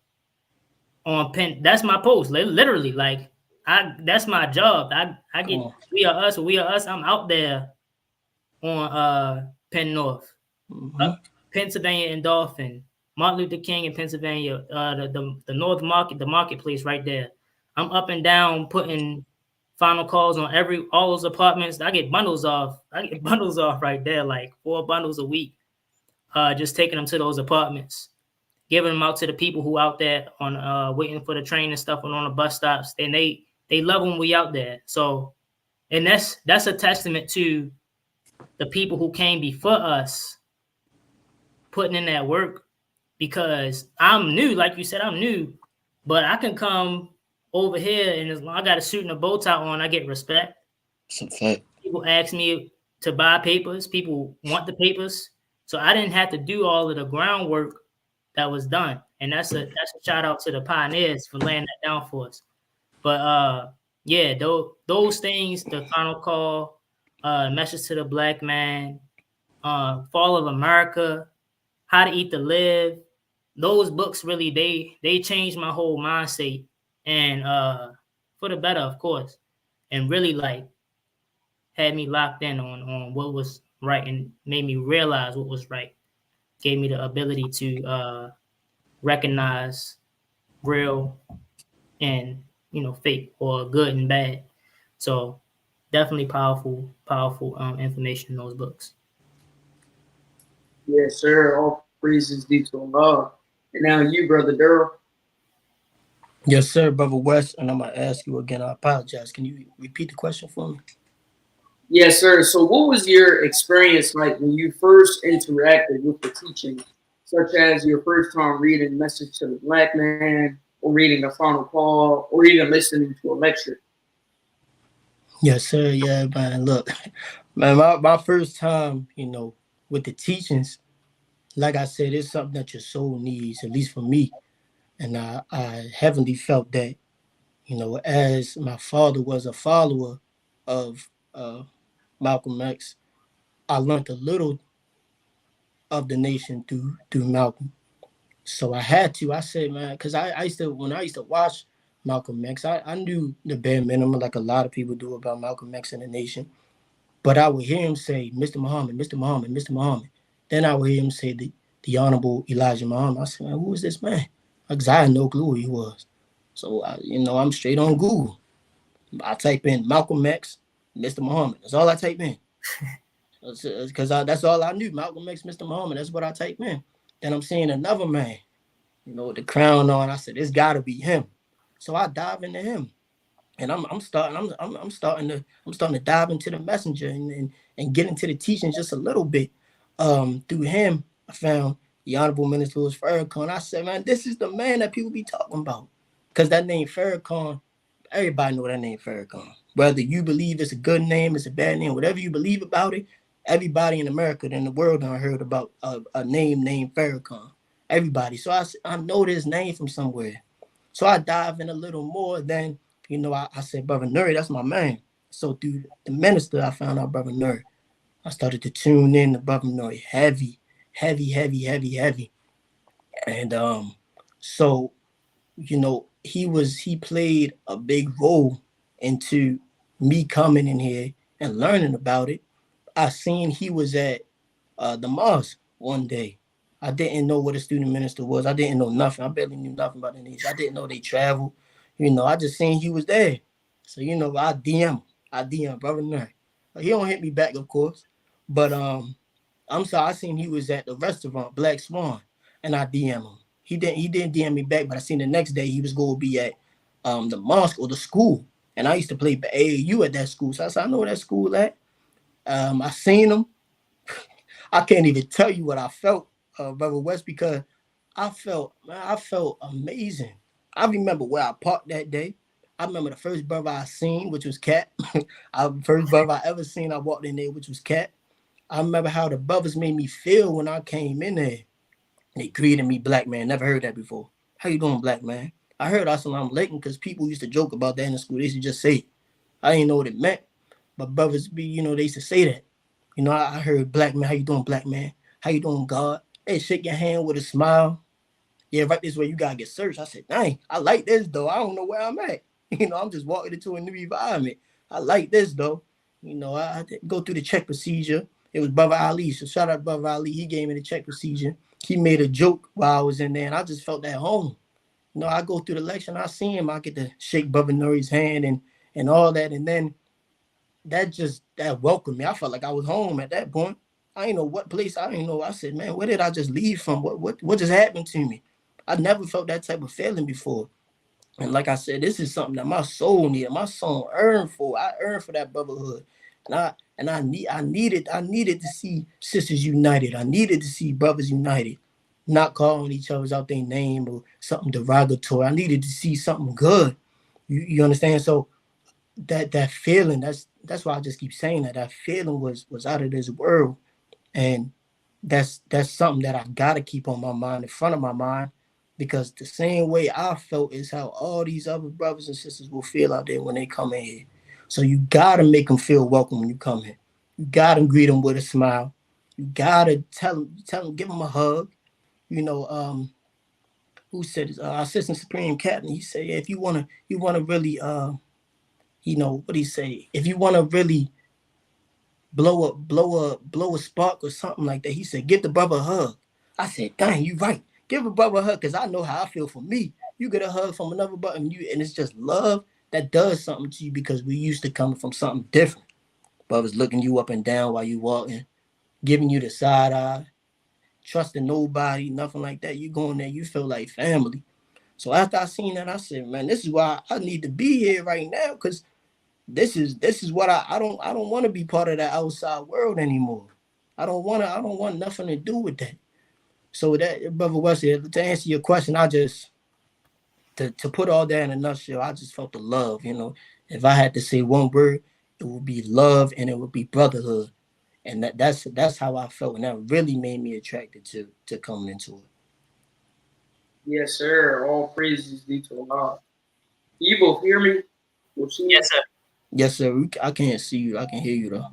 on Penn. That's my post. Literally, like that's my job. I get We Are Us. We Are Us. I'm out there on Penn North, Pennsylvania and Dolphin, Martin Luther King in Pennsylvania, the North Market, the marketplace right there. I'm up and down putting final calls on all those apartments. I get bundles off right there, like 4 bundles a week. Just taking them to those apartments, giving them out to the people who out there on waiting for the train and stuff and on the bus stops. And they love when we out there. So, and that's a testament to the people who came before us putting in that work, because I'm new, like you said, I'm new, but I can come over here and as long as I got a suit and a bow tie on, I get respect. People ask me to buy papers. People want the papers. So I didn't have to do all of the groundwork that was done. And that's a shout out to the pioneers for laying that down for us. But yeah, those things, the final call, Message to the Black Man, Fall of America, How to Eat to Live, those books really they changed my whole mindset, and for the better, of course, and really like had me locked in on what was right and made me realize what was right. Gave me the ability to recognize real and fake, or good and bad. So definitely powerful information in those books. Yes, sir. All praises due to Allah. And now you, Brother Darryl. Yes, sir, Brother West. And I'm going to ask you again. I apologize. Can you repeat the question for me? Yes, sir. So what was your experience like when you first interacted with the teaching, such as your first time reading Message to the Black Man, or reading the final call, or even listening to a lecture? Yes, sir. Yeah, man. Look, man, my first time, with the teachings, like I said, it's something that your soul needs, at least for me. And I heavily felt that, as my father was a follower of Malcolm X, I learned a little of the nation through Malcolm. So I had to. I said, man, because when I used to watch Malcolm X, I knew the bare minimum, like a lot of people do, about Malcolm X and the nation. But I would hear him say, Mr. Muhammad, Mr. Muhammad, Mr. Muhammad. Then I would hear him say the Honorable Elijah Muhammad. I said, man, who is this man? Because I had no clue who he was. So, I'm straight on Google. I type in Malcolm X, Mr. Muhammad. That's all I type in. Because that's all I knew. Malcolm X, Mr. Muhammad. That's what I type in. Then I'm seeing another man, with the crown on. I said, it's got to be him. So I dive into him. And I'm starting to dive into the messenger and get into the teaching just a little bit. Through him, I found the Honorable Minister Louis Farrakhan. I said, man, this is the man that people be talking about. Because that name Farrakhan, everybody know that name Farrakhan. Whether you believe it's a good name, it's a bad name, whatever you believe about it, everybody in America and in the world done heard about a name named Farrakhan. Everybody. So I know this name from somewhere. So I dive in a little more. Then, I said, Brother Nuri, that's my man. So through the minister, I found out Brother Nuri. I started to tune in to Brother Nuri heavy. And so, he played a big role into me coming in here and learning about it. I seen he was at the mosque one day. I didn't know what a student minister was. I didn't know nothing. I barely knew nothing about the nation. I didn't know they traveled. I just seen he was there. So, I DM Brother Nuri. He don't hit me back, of course. But I'm sorry, I seen he was at the restaurant, Black Swan, and I DM him. He didn't DM me back, but I seen the next day he was going to be at the mosque or the school. And I used to play AAU at that school. So I said, I know where that school at. I seen him. I can't even tell you what I felt, Brother West, because I felt amazing. I remember where I parked that day. I remember the first brother I seen, which was Cat. First brother I ever seen, I walked in there, which was Cat. I remember how the brothers made me feel when I came in there. They greeted me, black man. Never heard that before. How you doing, black man? I heard Assalamu alaikum because people used to joke about that in the school. They used to just say it. I didn't know what it meant. But brothers they used to say that. I heard black man, how you doing, black man? How you doing, God? They shake your hand with a smile. yeah, right this way, you gotta get searched. I said, dang, I like this though. I don't know where I'm at. I'm just walking into a new environment. I like this though. I had to go through the check procedure. It was Brother Ali. So shout out to Brother Ali. He gave me the check procedure. He made a joke while I was in there, and I just felt at home. I go through the lecture and I see him. I get to shake Brother Nuri's hand and all that. And then that welcomed me. I felt like I was home at that point. I didn't know what place. I didn't know. I said, man, where did I just leave from? What just happened to me? I never felt that type of feeling before. And like I said, this is something that my soul needed. My soul earned for. I earned for that brotherhood. I needed to see sisters united. I needed to see brothers united, not calling each other out their name or something derogatory. I needed to see something good. You understand? So that feeling, that's why I just keep saying that feeling was out of this world. And that's something that I gotta keep on my mind, in front of my mind, because the same way I felt is how all these other brothers and sisters will feel out there when they come in here. So you gotta make them feel welcome when you come in. You gotta greet them with a smile. You gotta tell them, give them a hug. Who said this? Assistant Supreme Captain. He said, yeah, if you wanna really, what he say? If you wanna really blow a spark or something like that, he said, give the brother a hug. I said, dang, you right. Give a brother a hug, because I know how I feel for me. You get a hug from another brother, and it's just love that does something to you, because we used to come from something different. Brothers looking you up and down while you walking, giving you the side eye, trusting nobody, nothing like that. You go in there, you feel like family. So after I seen that, I said, man, this is why I need to be here right now, because this is what I don't want to be part of that outside world anymore. I don't want nothing to do with that. So that, Brother Wesley, to answer your question, I just to put all that in a nutshell, I just felt the love. If I had to say one word, it would be love, and it would be brotherhood. And that's how I felt, and that really made me attracted to coming into it. Yes, sir. All praises due to Allah. You both hear me? Yes, sir. Yes, sir. I can't see you. I can hear you though.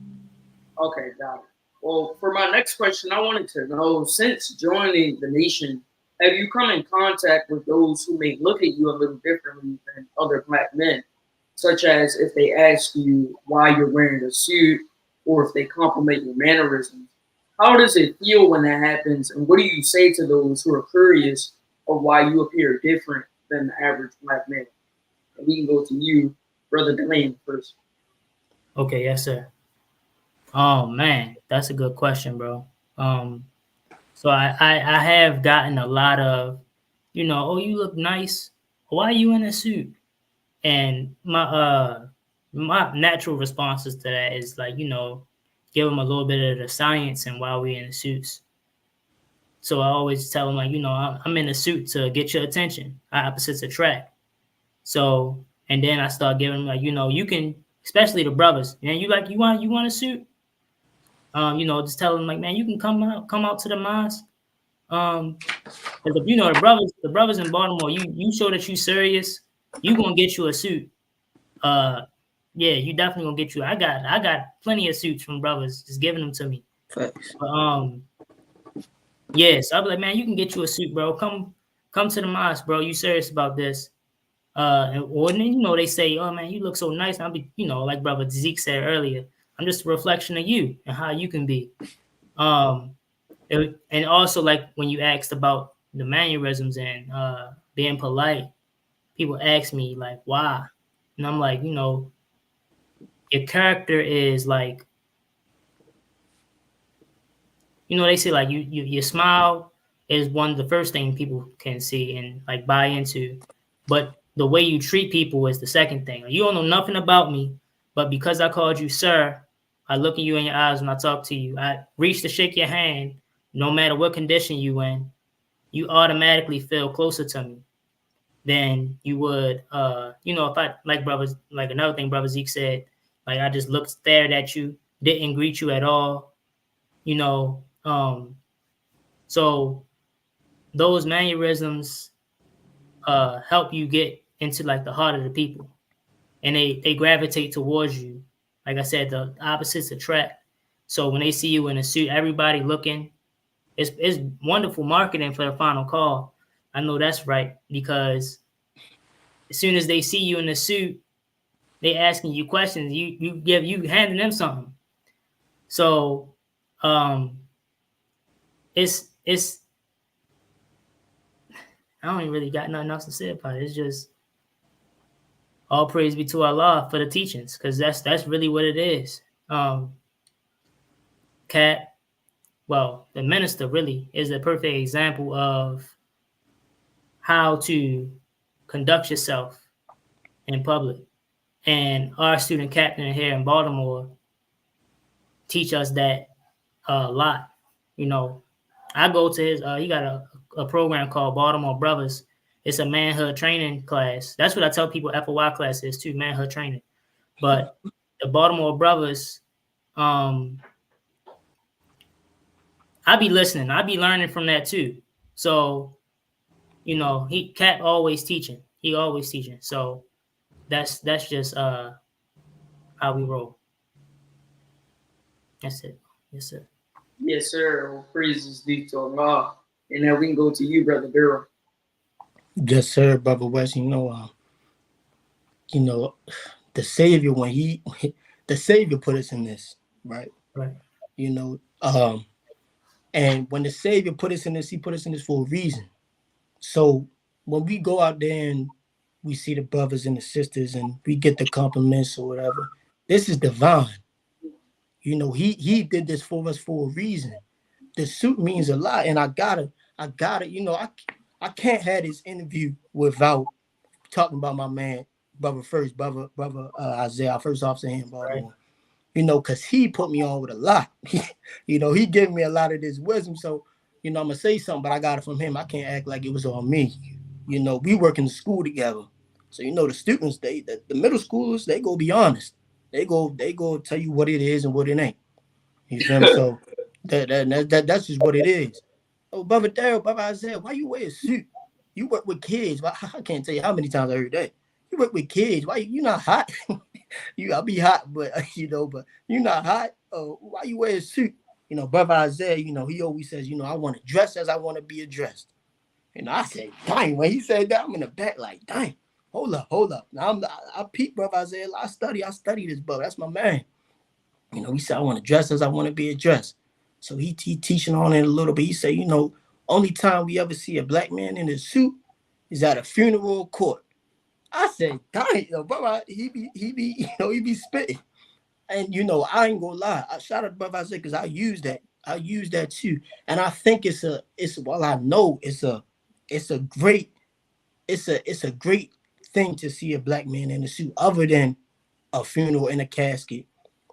Okay, got it. Well, for my next question, I wanted to know, since joining the nation, have you come in contact with those who may look at you a little differently than other Black men, such as if they ask you why you're wearing a suit, or if they compliment your mannerisms? How does it feel when that happens, and what do you say to those who are curious of why you appear different than the average Black man? And we can go to you, Brother Dylane, first. Okay, yes, sir. Oh man, that's a good question, bro. So I have gotten a lot of, oh, you look nice. Why are you in a suit? And my natural responses to that is like, give them a little bit of the science and why we in the suits. So I always tell them like, I'm in a suit to get your attention. Opposites attract. So, and then I start giving them like, you can, especially the brothers, man, you want a suit? Just tell them like, man, you can come out to the mosque. Because if the brothers in Baltimore, you show that you serious, you gonna get you a suit. Yeah, you definitely gonna get you. I got plenty of suits from brothers, just giving them to me. Thanks. But, yeah, so I'll be like, man, you can get you a suit, bro. Come to the mosque, bro. You serious about this? Or then, they say, oh man, you look so nice. And I'll be, like Brother Zeke said earlier, I'm just a reflection of you and how you can be. And also, like when you asked about the mannerisms and being polite, people ask me like, why? And I'm like, your character is like, they say like your smile is one of the first things people can see and like buy into, but the way you treat people is the second thing. You don't know nothing about me, but because I called you sir, I look at you in your eyes when I talk to you. I reach to shake your hand, no matter what condition you in, you automatically feel closer to me than you would, if I, like another thing Brother Zeke said, like I just stared at you, didn't greet you at all, so those mannerisms help you get into like the heart of the people, and they gravitate towards you. Like I said, the opposites attract. So when they see you in a suit, everybody looking, it's wonderful marketing for the final call. I know that's right, because as soon as they see you in the suit, they asking you questions. You handing them something. So it's I don't even really got nothing else to say about it. It's just all praise be to Allah for the teachings, because that's really what it is. Cat, well, the minister really is a perfect example of how to conduct yourself in public. And our student captain here in Baltimore teach us that a lot. You know, I go to his, he got a program called Baltimore Brothers. It's a manhood training class. That's what I tell people FOI class is too, manhood training. But the Baltimore Brothers, I be listening. I be learning from that too. So, you know, Cat always teaching. He always teaching. So that's just how we roll. That's it. Yes, sir. Yes, sir. Well, praises due to Allah. And now we can go to you, Brother Darryl. Yes, sir, Brother West. You know, the Savior, the Savior put us in this, right? Right. You know, and when the Savior put us in this, he put us in this for a reason. So when we go out there and we see the brothers and the sisters and we get the compliments or whatever, this is divine. You know, he did this for us for a reason. The suit means a lot, and I gotta, you know, I can't have this interview without talking about my man, brother Isaiah, first officer here in Baltimore. Right. You know, because he put me on with a lot. You know, he gave me a lot of this wisdom. So, you know, I'm gonna say something, but I got it from him. I can't act like it was on me. You know, we work in the school together. So, you know, the students, the middle schoolers, they go be honest. They go tell you what it is and what it ain't. You feel me? So that's just what it is. Oh, Brother Darryl, Brother Isaiah, why you wear a suit? You work with kids. I can't tell you how many times I heard that. You work with kids. Why you not hot? I'll be hot, but you know, but you not hot. Oh, why you wear a suit? You know, Brother Isaiah, you know, he always says, you know, I want to dress as I want to be addressed. And I said, dang, when he said that, I'm in the back like, dang. Hold up. Now I peep, Brother Isaiah. I study this, brother. That's my man. You know, he said, I want to dress as I want to be addressed. So he teaching on it a little bit. He said, you know, only time we ever see a black man in a suit is at a funeral court. I said, dang, you know, brother, he be spitting. And, you know, I ain't gonna lie. I shout out to Brother Isaiah because I use that too. And I think it's a great thing to see a black man in a suit, other than a funeral in a casket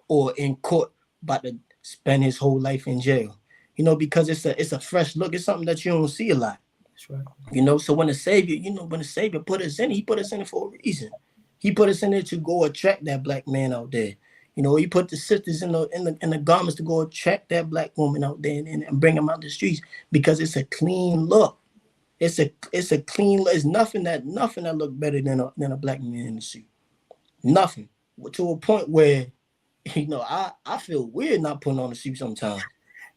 or in court about to spend his whole life in jail. You know, because it's a fresh look. It's something that you don't see a lot. That's right. You know, so when the Savior put us in, he put us in it for a reason. He put us in there to go attract that black man out there. You know, he put the sisters in the garments to go attract that black woman out there and bring them out the streets, because it's a clean look. It's a clean look. It's nothing that look better than a black man in the suit. Nothing. To a point where, you know, I feel weird not putting on a suit sometimes.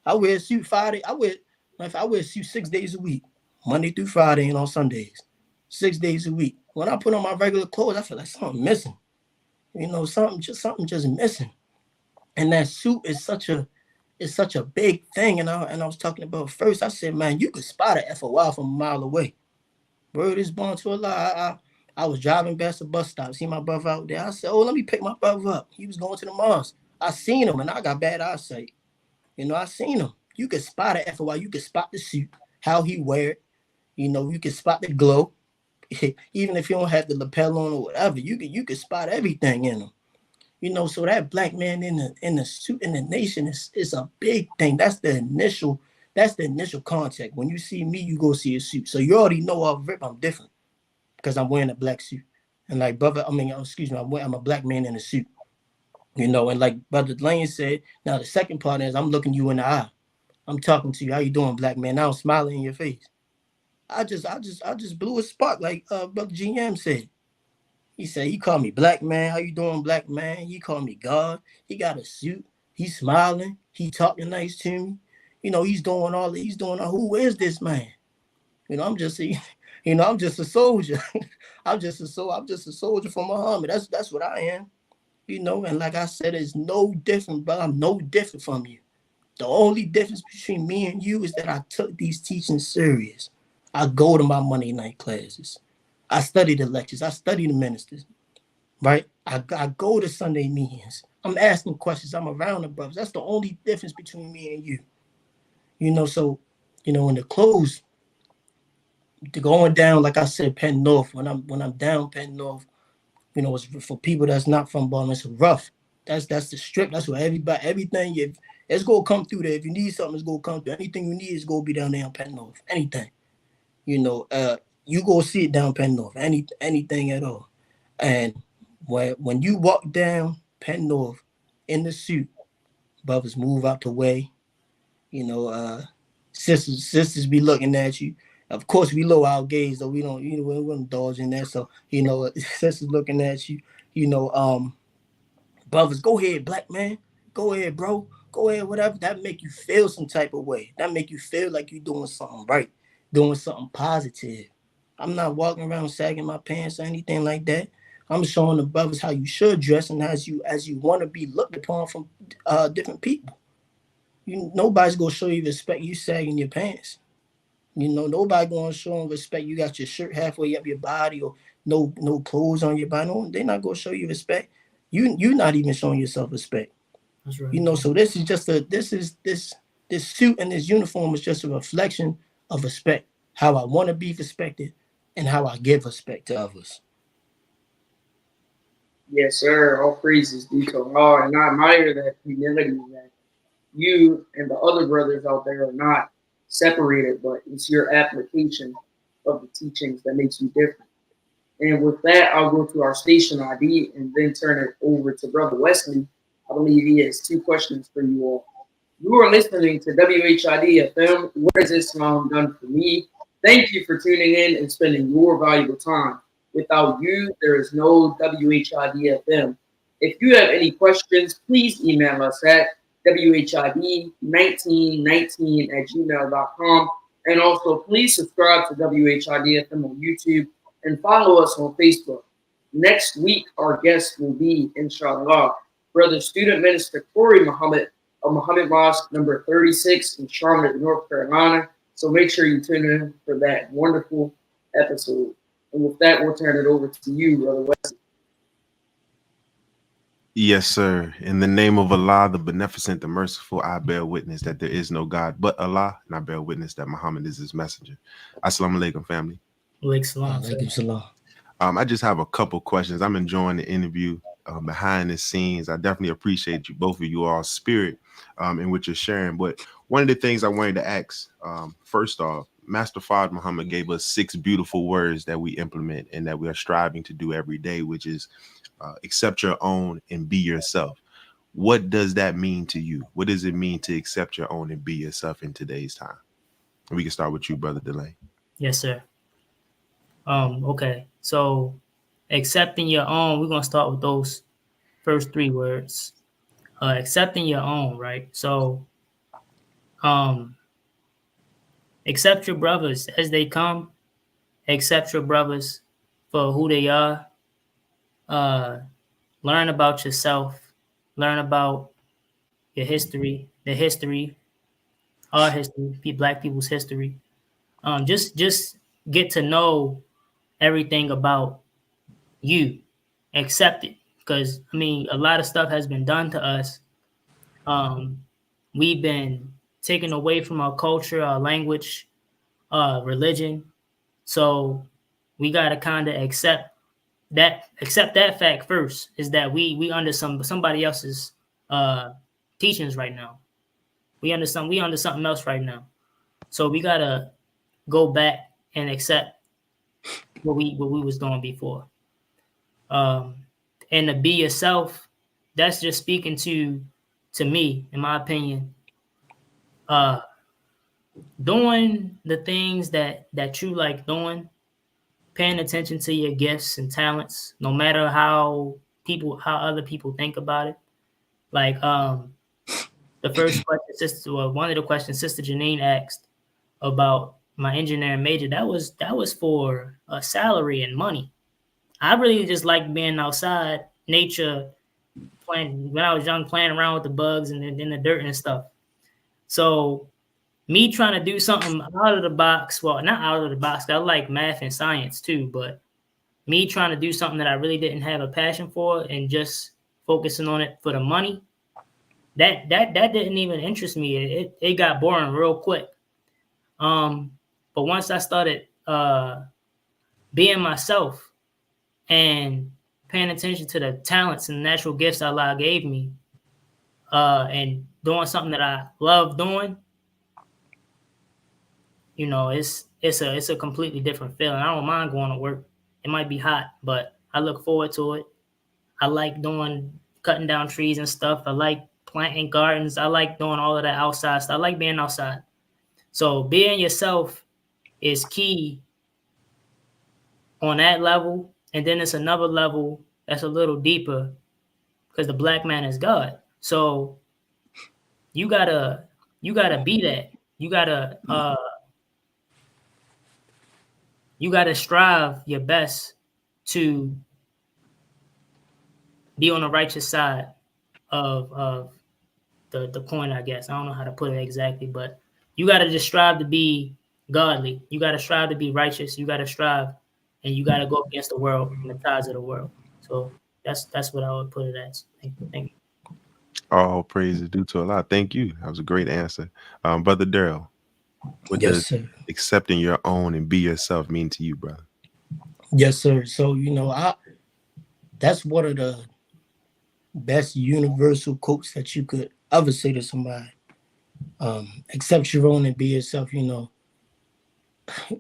I wear a suit Friday. I wear a suit 6 days a week, Monday through Friday and on Sundays, 6 days a week. When I put on my regular clothes, I feel like something missing. You know, something just missing. And that suit is such a big thing. And I was talking about first, I said, man, you could spot a FOI from a mile away. Word is born to Allah. I was driving past the bus stop, see my brother out there. I said, oh, let me pick my brother up. He was going to the mosque. I seen him, and I got bad eyesight. You know, I seen him. You could spot a FOI. You could spot the suit, how he wear it. You know, you could spot the glow. Even if you don't have the lapel on or whatever, you could spot everything in him. You know, so that black man in the suit in the nation is a big thing. That's the initial contact. When you see me, you go see a suit. So you already know off rip I'm different because I'm wearing a black suit. And like I'm a black man in a suit. You know, and like Brother Dylane said, now the second part is I'm looking you in the eye. I'm talking to you. How you doing, black man? Now I'm smiling in your face. I just blew a spark, like Brother GM said. He said, he called me black man. How you doing, black man? He called me God. He got a suit. He's smiling. He talking nice to me. You know, he's doing all. Who is this man? You know, I'm just a, you know, I'm just a soldier. I'm just a soldier for Muhammad. That's what I am. You know, and like I said, it's no different, but I'm no different from you. The only difference between me and you is that I took these teachings serious. I go to my Monday night classes. I study the lectures. I study the ministers. Right? I go to Sunday meetings. I'm asking questions. I'm around the brothers. That's the only difference between me and you. You know, so, you know, in the close, to going down, like I said, Penn North, when I'm down Penn North, you know, it's for people that's not from Baltimore, it's rough. That's the strip. That's where everything, it's gonna come through there. If you need something, it's gonna come through. Anything you need is gonna be down there on Penn North. Anything. You know, you go see it down Penn North. Anything at all. And when you walk down Penn North in the suit, brothers move out the way. You know, sisters be looking at you. Of course, we lower our gaze, though we don't, you know, we don't indulge in that. So, you know, sisters looking at you. You know, brothers, go ahead, black man, go ahead, bro, go ahead, whatever. That make you feel some type of way. That make you feel like you're doing something right, doing something positive. I'm not walking around sagging my pants or anything like that. I'm showing the brothers how you should dress and as you want to be looked upon from different people. Nobody's gonna show you respect you sagging your pants. You know, nobody gonna show them respect. You got your shirt halfway up your body or no clothes on your body. No, they're not gonna show you respect. You're not even showing yourself respect. That's right. You know, so this suit and this uniform is just a reflection of respect. How I want to be respected and how I give respect to others. Yes, sir. All praises due to Allah, and I admire that humility that you and the other brothers out there are not separated, but it's your application of the teachings that makes you different. And with that, I'll go to our station ID and then turn it over to Brother Wesley. I believe he has 2 questions for you all. You are listening to WHID-FM. What has Islam done for me? Thank you for tuning in and spending your valuable time. Without you, there is no WHID-FM. If you have any questions, please email us at WHID1919@gmail.com. And also, please subscribe to WHID-FM on YouTube and follow us on Facebook. Next week, our guest will be, inshallah, Brother Student Minister Corey Muhammad of Muhammad Mosque number 36 in Charlotte, North Carolina. So make sure you tune in for that wonderful episode. And with that, we'll turn it over to you, Brother Wesley. Yes, sir. In the name of Allah, the Beneficent, the Merciful, I bear witness that there is no God but Allah, and I bear witness that Muhammad is his messenger. Assalamu alaikum, family. Alaikum salam. I just have a couple questions. I'm enjoying the interview behind the scenes. I definitely appreciate you, both of you all, spirit in what you're sharing. But one of the things I wanted to ask, first off, Master Fard Muhammad gave us 6 beautiful words that we implement and that we are striving to do every day, which is accept your own and be yourself. What does that mean to you? What does it mean to accept your own and be yourself in today's time? And we can start with you, Brother Dylane. Yes, sir. Okay. So accepting your own, we're going to start with those first 3 words. Accepting your own, right? So accept your brothers as they come. Accept your brothers for who they are. Learn about yourself. Learn about your history, the history, our history, Black people's history. Just get to know everything about you. Accept it, because I mean, a lot of stuff has been done to us. We've been taken away from our culture, our language, religion. So we gotta kind of accept that fact first, is that we under somebody else's teachings right now. We under something else right now. So we gotta go back and accept what we was doing before. And to be yourself, that's just speaking to me, in my opinion. Doing the things that you like doing, paying attention to your gifts and talents, no matter how other people think about it. Like the first question, one of the questions Sister Janine asked about my engineering major, that was for a salary and money. I really just liked being outside, nature, playing when I was young, playing around with the bugs and in the dirt and stuff. So me trying to do something out of the box, well, not out of the box, I like math and science too, but me trying to do something that I really didn't have a passion for and just focusing on it for the money, that didn't even interest me. It got boring real quick. But once I started being myself and paying attention to the talents and natural gifts Allah gave me, and doing something that I love doing, you know, it's a completely different feeling. I don't mind going to work. It might be hot, but I look forward to it. I like cutting down trees and stuff. I like planting gardens. I like doing all of that outside stuff. I like being outside. So being yourself is key on that level. And then it's another level that's a little deeper because the black man is God. So you gotta be that. You gotta strive your best to be on the righteous side of the coin, I guess. I don't know how to put it exactly, but you gotta just strive to be godly. You gotta strive to be righteous. You gotta strive, and you gotta go against the world and the tides of the world. So that's what I would put it as. Thank you. All praise is due to Allah. Thank you. That was a great answer. Brother Darryl, what does accepting your own and be yourself mean to you, brother? Yes, sir. So, you know, that's one of the best universal quotes that you could ever say to somebody. Accept your own and be yourself, you know,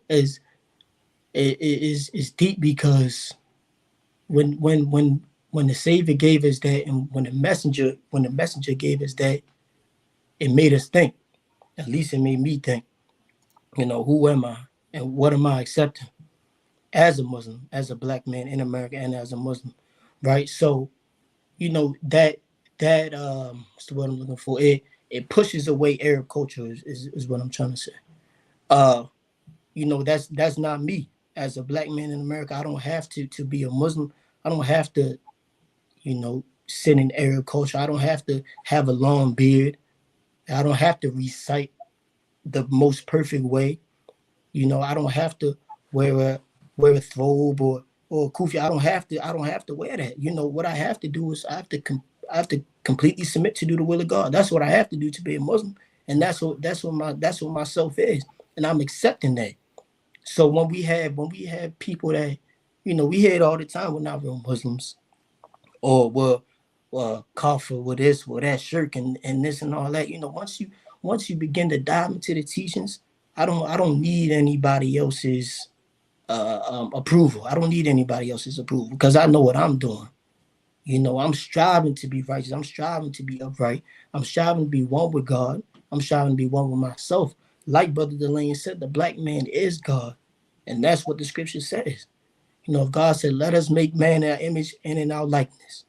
is deep, because when the Savior gave us that, and when the messenger gave us that, it made us think. At least it made me think, you know, who am I and what am I accepting as a Muslim, as a black man in America, and as a Muslim, right? So, you know, that what's the word I'm looking for? It pushes away Arab culture is what I'm trying to say. You know, that's not me as a black man in America. I don't have to be a Muslim. I don't have to, you know, sit in Arab culture. I don't have to have a long beard. I don't have to recite the most perfect way. You know, I don't have to wear a thobe or kufi. I don't have to wear that. You know, what I have to do is I have to completely submit to do the will of God. That's what I have to do to be a Muslim, and that's what my self is, and I'm accepting that. So when we have people that, you know, we hear it all the time, we're not real Muslims, or we're kafir with this, with that, shirk, and this and all that. You know, once you begin to dive into the teachings, I don't need anybody else's approval. I don't need anybody else's approval, because I know what I'm doing. You know, I'm striving to be righteous. I'm striving to be upright. I'm striving to be one with God. I'm striving to be one with myself. Like Brother Dylane said, the black man is God. And that's what the scripture says. You know, if God said, let us make man in our image and in our likeness,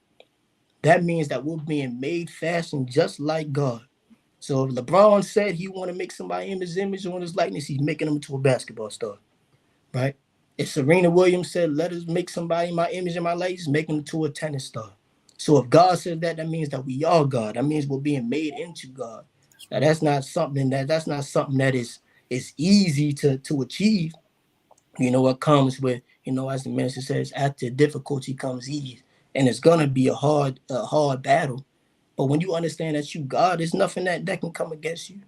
that means that we're being made fashioned just like God. So if LeBron said he want to make somebody in his image or in his likeness, he's making him into a basketball star, right? If Serena Williams said, let us make somebody in my image and my likeness, make him into a tennis star. So if God said that, that means that we are God. That means we're being made into God. Now, that's not something that is easy to achieve. You know, what comes with, you know, as the minister says, after difficulty comes ease. And it's gonna be a hard battle. But when you understand that you God, there's nothing that can come against you.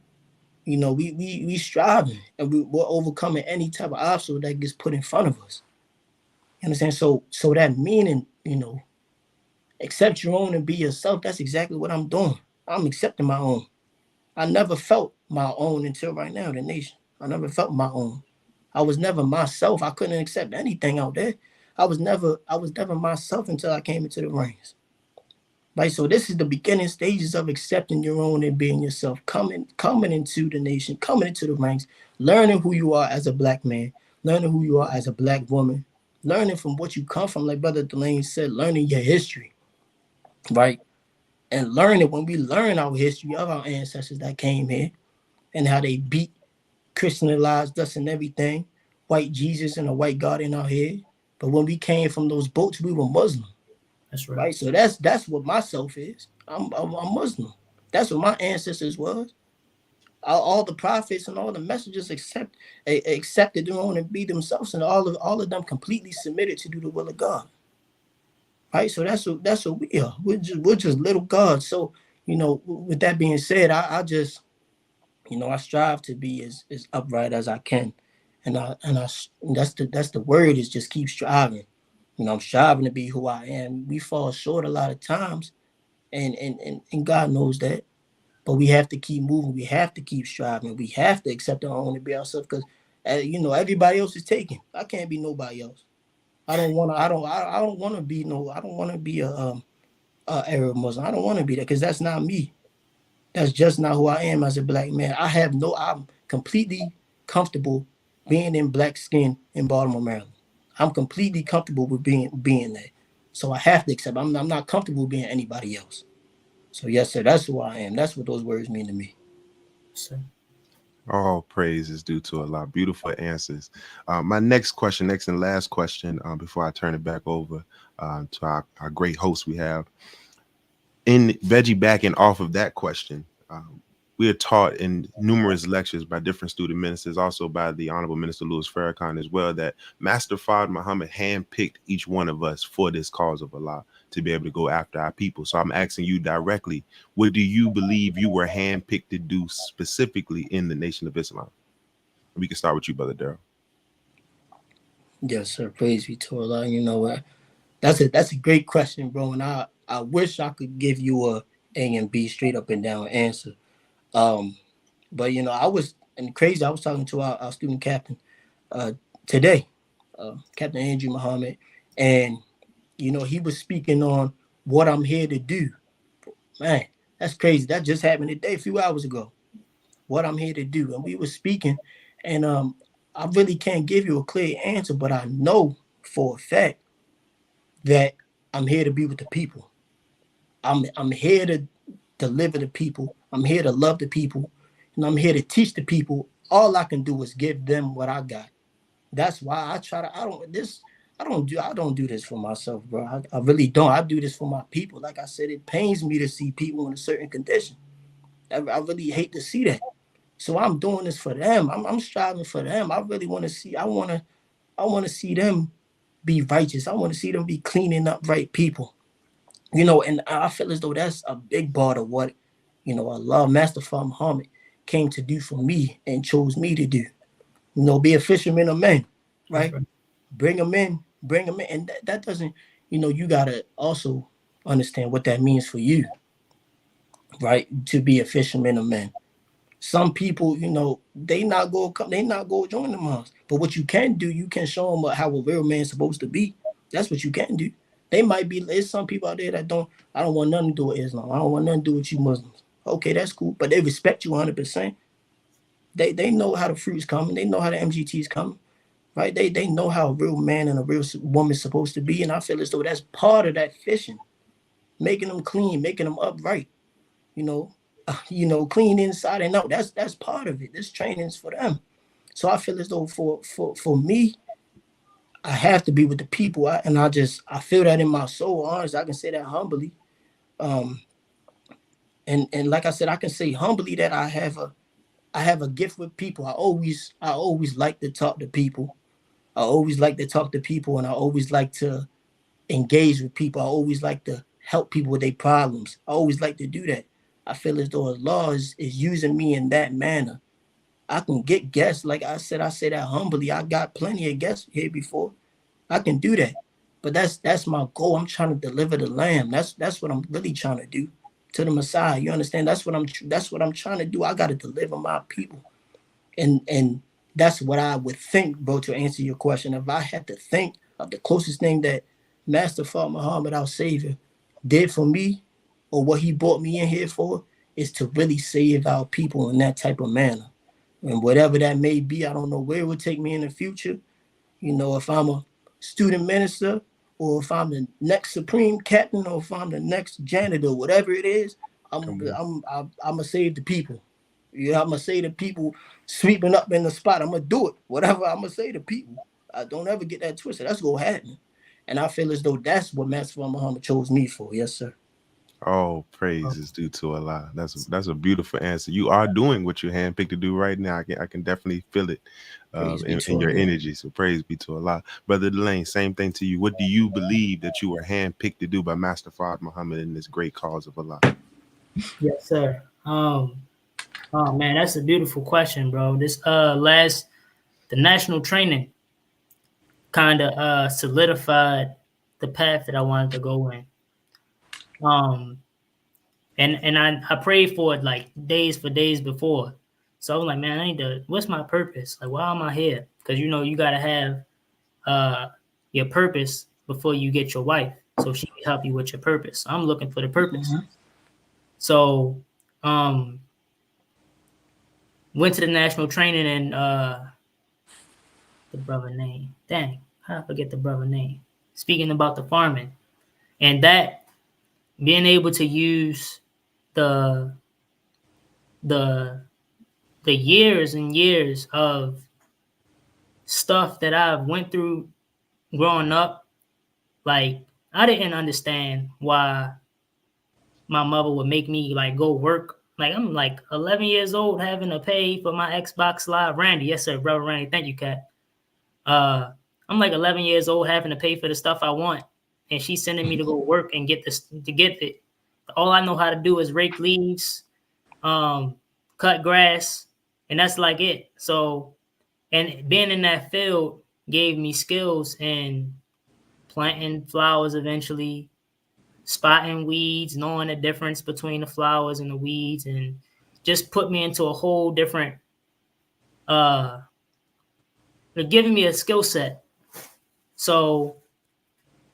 You know, we striving, and we're overcoming any type of obstacle that gets put in front of us. You understand? So that meaning, you know, accept your own and be yourself. That's exactly what I'm doing. I'm accepting my own. I never felt my own until right now, the nation. I never felt my own. I was never myself. I couldn't accept anything out there. I was never myself until I came into the ranks. Right? So this is the beginning stages of accepting your own and being yourself, coming into the nation, coming into the ranks, learning who you are as a black man, learning who you are as a black woman, learning from what you come from, like Brother Dylane said, learning your history, right? And learning, when we learn our history of our ancestors that came here and how they beat Christianized us and everything. White Jesus and a white God in our head. But when we came from those boats, we were Muslim. That's right. Right? So that's what myself is. I'm Muslim. That's what my ancestors was. All the prophets and all the messengers accepted their own and be themselves, and all of them completely submitted to do the will of God. Right? So that's what we are. We're just little gods. So, with that being said, I just, I strive to be as upright as I can. And that's the word, is just keep striving. I'm striving to be who I am. We fall short a lot of times, and God knows that. But we have to keep moving. We have to keep striving. We have to accept our own and be ourselves, because everybody else is taken. I can't be nobody else. I don't want to be a Arab Muslim. I don't want to be that, because that's not me. That's just not who I am as a black man. I'm completely comfortable being in black skin in Baltimore, Maryland. I'm completely comfortable with being that. So I have to accept. I'm not comfortable being anybody else. So yes, sir, that's who I am. That's what those words mean to me. Sir. All praise is due to Allah. Beautiful answers. My next and last question, before I turn it back over to our great host we have. In veggie backing off of that question, we are taught in numerous lectures by different student ministers, also by the Honorable Minister Louis Farrakhan as well, that Master Fard Muhammad handpicked each one of us for this cause of Allah, to be able to go after our people. So I'm asking you directly, what do you believe you were handpicked to do specifically in the Nation of Islam? We can start with you, Brother Darryl. Yes, sir. Praise be to Allah. You know what? That's a great question, bro. And I wish I could give you a and B straight up and down answer. But I was talking to our student captain today, Captain Andrew Muhammad, and he was speaking on what I'm here to do. Man, that's crazy. That just happened today, a few hours ago. What I'm here to do. And we were speaking, and I really can't give you a clear answer, but I know for a fact that I'm here to be with the people. I'm here to deliver the people. I'm here to love the people, and I'm here to teach the people. All I can do is give them what I got. That's why I don't do this for myself, bro. I really don't. I do this for my people. Like I said, it pains me to see people in a certain condition. I really hate to see that. So I'm doing this for them. I'm striving for them. I really want to see. I want to see them be righteous. I want to see them be cleaning up right people. And I feel as though that's a big part of what, Allah, Master Fard Muhammad came to do for me and chose me to do. Be a fisherman of men, right? Bring them in. And that doesn't, you got to also understand what that means for you, right? To be a fisherman of men. Some people, they not go join the mosque. But what you can do, you can show them how a real man's supposed to be. That's what you can do. There's some people out there that I don't want nothing to do with Islam. I don't want nothing to do with you Muslims. Okay, that's cool. But they respect you 100%. They know how the fruit's coming. They know how the MGT's coming. Right? They know how a real man and a real woman's supposed to be. And I feel as though that's part of that fishing. Making them clean, making them upright. Clean inside and out. That's part of it. This training's for them. So I feel as though for me, I have to be with the people. I feel that in my soul. Honestly, I can say that humbly. And like I said, I can say humbly that I have a gift with people. I always like to talk to people. I always like to talk to people, and I always like to engage with people. I always like to help people with their problems. I always like to do that. I feel as though Allah is using me in that manner. I can get guests. Like I say that humbly. I got plenty of guests here before. I can do that. But that's my goal. I'm trying to deliver the lamb. That's what I'm really trying to do to the Messiah. You understand? That's what I'm trying to do. I got to deliver my people. And that's what I would think, bro, to answer your question. If I had to think of the closest thing that Master Fard Muhammad, our Savior, did for me, or what he brought me in here for, is to really save our people in that type of manner. And whatever that may be, I don't know where it would take me in the future. If I'm a student minister, or if I'm the next supreme captain, or if I'm the next janitor, whatever it is, I'm gonna save the people. You know, I'm gonna say to people sweeping up in the spot, I'm gonna do it. Whatever I'm gonna say to people, I don't ever get that twisted. That's gonna happen. And I feel as though that's what Master Muhammad chose me for. Yes, sir. Oh, praise is due to Allah. That's a beautiful answer. You are doing what you're handpicked to do right now. I can definitely feel it in your energy. So praise be to Allah. Brother Dylane, same thing to you. What do you believe that you were handpicked to do by Master Fard Muhammad in this great cause of Allah? Yes, sir. Oh man, that's a beautiful question, bro. This the national training kind of solidified the path that I wanted to go in. And I prayed for it like days before. So I was like, man, I need to, what's my purpose? Like, why am I here? Because you know, you gotta have your purpose before you get your wife. So she can help you with your purpose. So I'm looking for the purpose. Mm-hmm. So went to the national training and the brother name. Dang, how did I forget the brother name? Speaking about the farming. And that being able to use the years and years of stuff that I went through growing up, like I didn't understand why my mother would make me like go work. Like I'm like 11 years old having to pay for my Xbox Live. Randy, yes sir, brother Randy, thank you, Kat. I'm like 11 years old having to pay for the stuff I want, and she's sending me to go work and get this to get it. All I know how to do is rake leaves, cut grass, and that's like it. So, and being in that field gave me skills in planting flowers eventually, spotting weeds, knowing the difference between the flowers and the weeds, and just put me into a whole different, they're giving me a skill set. So,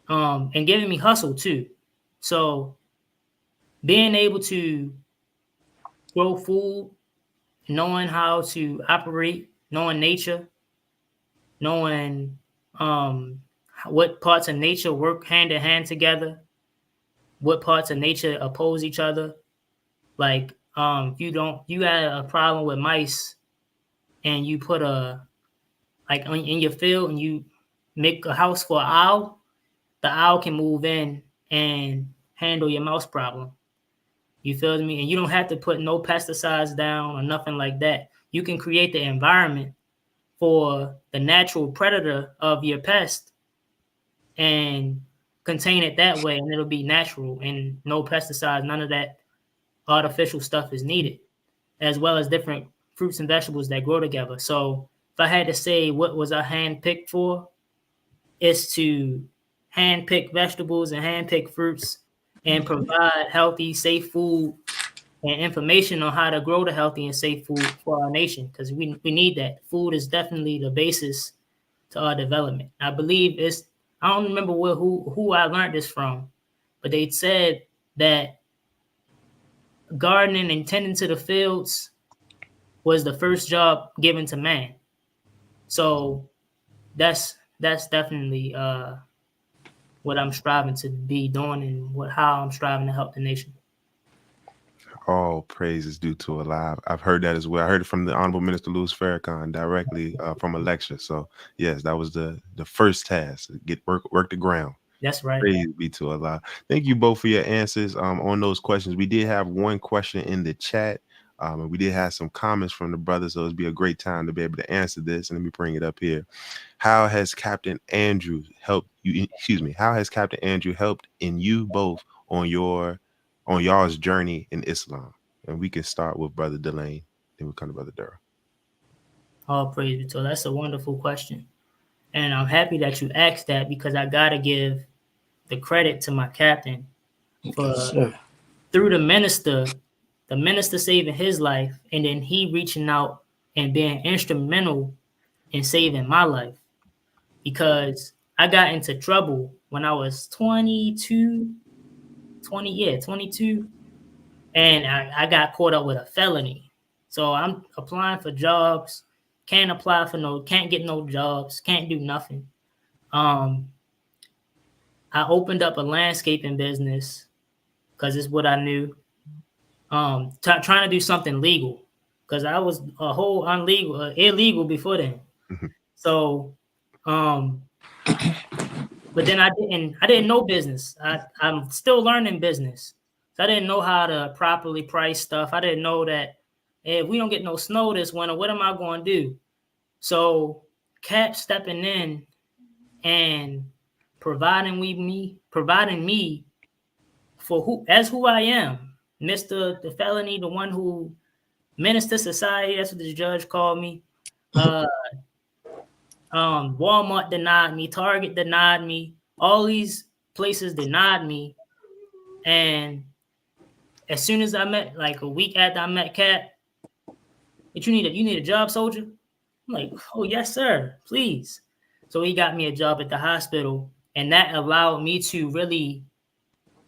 and giving me hustle too. So being able to grow food, knowing how to operate, knowing nature, knowing what parts of nature work hand in hand together, what parts of nature oppose each other. Like if you got a problem with mice and you put in your field and you make a house for an owl, the owl can move in and handle your mouse problem. You feel me? And you don't have to put no pesticides down or nothing like that. You can create the environment for the natural predator of your pest and contain it that way, and it'll be natural and no pesticides, none of that artificial stuff is needed, as well as different fruits and vegetables that grow together. So if I had to say what was I handpicked for, it's to handpick vegetables and handpick fruits and provide healthy, safe food and information on how to grow the healthy and safe food for our nation, because we need that. Food is definitely the basis to our development. I believe I don't remember who I learned this from, but they said that gardening and tending to the fields was the first job given to man. So that's definitely what I'm striving to be doing and how I'm striving to help the nation. All praise is due to Allah. I've heard that as well. I heard it from the Honorable Minister Louis Farrakhan directly from a lecture. So yes, that was the first task. Get work the ground. That's right. Praise be to Allah. Thank you both for your answers on those questions. We did have one question in the chat. And we did have some comments from the brothers, so it'd be a great time to be able to answer this. And let me bring it up here. How has Captain Andrew helped you? Excuse me. How has Captain Andrew helped in you both on y'all's journey in Islam? And we can start with Brother Dylane, then we come to Brother Darryl. All praise be to Allah. That's a wonderful question, and I'm happy that you asked that, because I gotta give the credit to my captain for through the minister saving his life, and then he reaching out and being instrumental in saving my life, because I got into trouble when I was 22, and I got caught up with a felony. So I'm applying for jobs, can't get no jobs, can't do nothing. I opened up a landscaping business because it's what I knew. Trying to do something legal. because I was a whole illegal before then. So, but then I didn't know business. I'm still learning business. So I didn't know how to properly price stuff. I didn't know that if we don't get no snow this winter, what am I going to do? So Cap stepping in and providing me for who I am, Mr. the felony, the one who menaced to society. That's what the judge called me. Walmart denied me, Target denied me, all these places denied me. And as soon as I met, like a week after I met Cap, but you need a job, soldier? I'm like, oh yes, sir, please. So he got me a job at the hospital, and that allowed me to really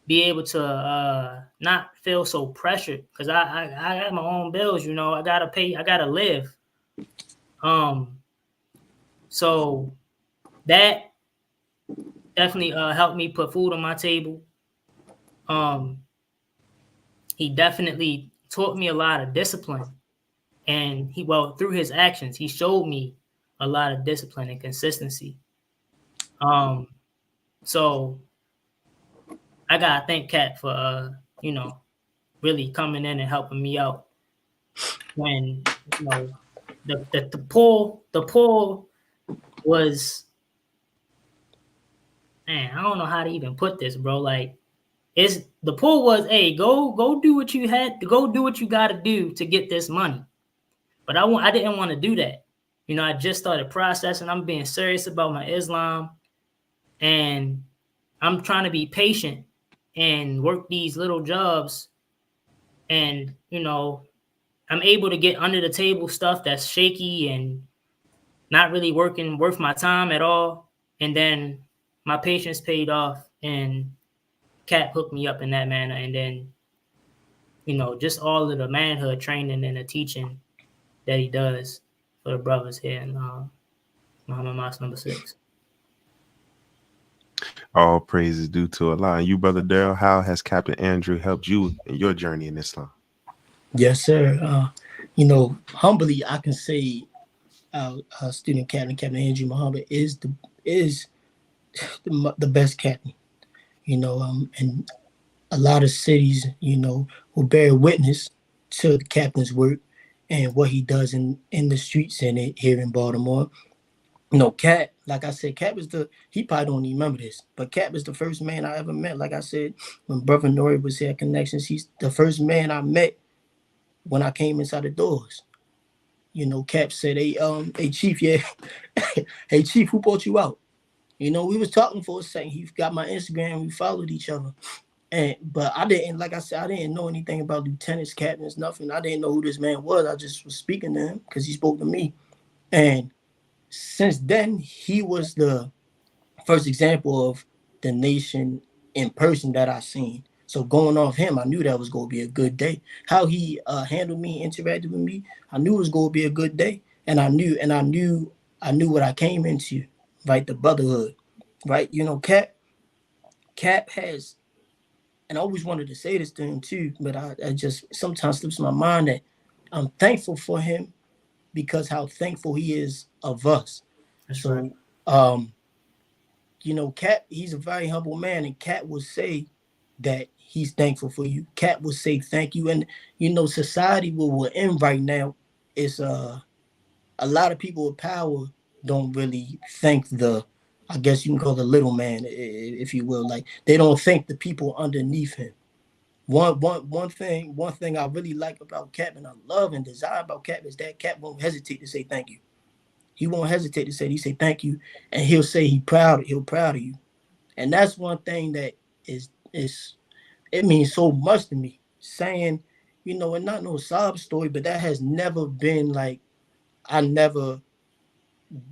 be able to not feel so pressured, because I got my own bills, I gotta pay, I gotta live. So that definitely helped me put food on my table. He definitely taught me a lot of discipline, and through his actions, he showed me a lot of discipline and consistency. So I gotta thank Cat for really coming in and helping me out when the pull was, man, I don't know how to even put this, bro. Like, the pull was, hey, go do what you had to go do, what you got to do to get this money. But I didn't want to do that. I just started processing. I'm being serious about my Islam, and I'm trying to be patient and work these little jobs. And, I'm able to get under the table stuff that's shaky and not really working worth my time at all. And then my patience paid off, and Cat hooked me up in that manner. And then, just all of the manhood training and the teaching that he does for the brothers here in Muhammad Mosque number 6. All praise is due to Allah. And you, Brother Darryl, how has Captain Andrew helped you in your journey in Islam? Yes, sir. Humbly, I can say our student Captain Andrew Muhammad is the best captain. And a lot of cities, will bear witness to the captain's work and what he does in the streets and here in Baltimore. Cat, like I said, Cap is he probably don't even remember this, but Cap is the first man I ever met. Like I said, when Brother Nori was here at Connections, he's the first man I met when I came inside the doors. Cap said, hey, Chief, yeah. Hey, Chief, who brought you out? We was talking for a second. He got my Instagram. We followed each other. But I didn't, like I said, I didn't know anything about lieutenants, captains, nothing. I didn't know who this man was. I just was speaking to him because he spoke to me. And since then, he was the first example of the nation in person that I seen. So going off him, I knew that was going to be a good day. How he handled me, interacted with me, I knew it was going to be a good day. And I knew what I came into, right? The brotherhood, right? Cap has, and I always wanted to say this to him too, but I just sometimes slips my mind that I'm thankful for him because how thankful he is of us. That's so, right. Cap, he's a very humble man, and Cap will say that he's thankful for you. Cap will say thank you. And, society where we're in right now is a lot of people with power don't really thank I guess you can call the little man, if you will. Like, they don't thank the people underneath him. One thing I really like about Cap and I love and desire about Cap is that Cap won't hesitate to say thank you. He won't hesitate to say, he say thank you, and he'll say he'll proud of you. And that's one thing that it means so much to me. Saying, and not no sob story, but that has never been like, I never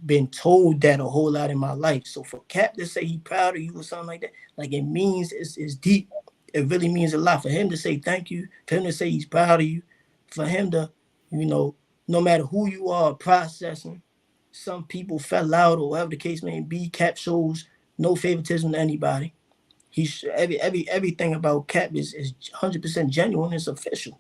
been told that a whole lot in my life. So for Cap to say he proud of you or something like that, like it means it's deep. It really means a lot. For him to say thank you, for him to say he's proud of you, for him to, no matter who you are processing, some people fell out or whatever the case may be, Cap shows no favoritism to anybody. Everything about Cap is 100% genuine. It's official.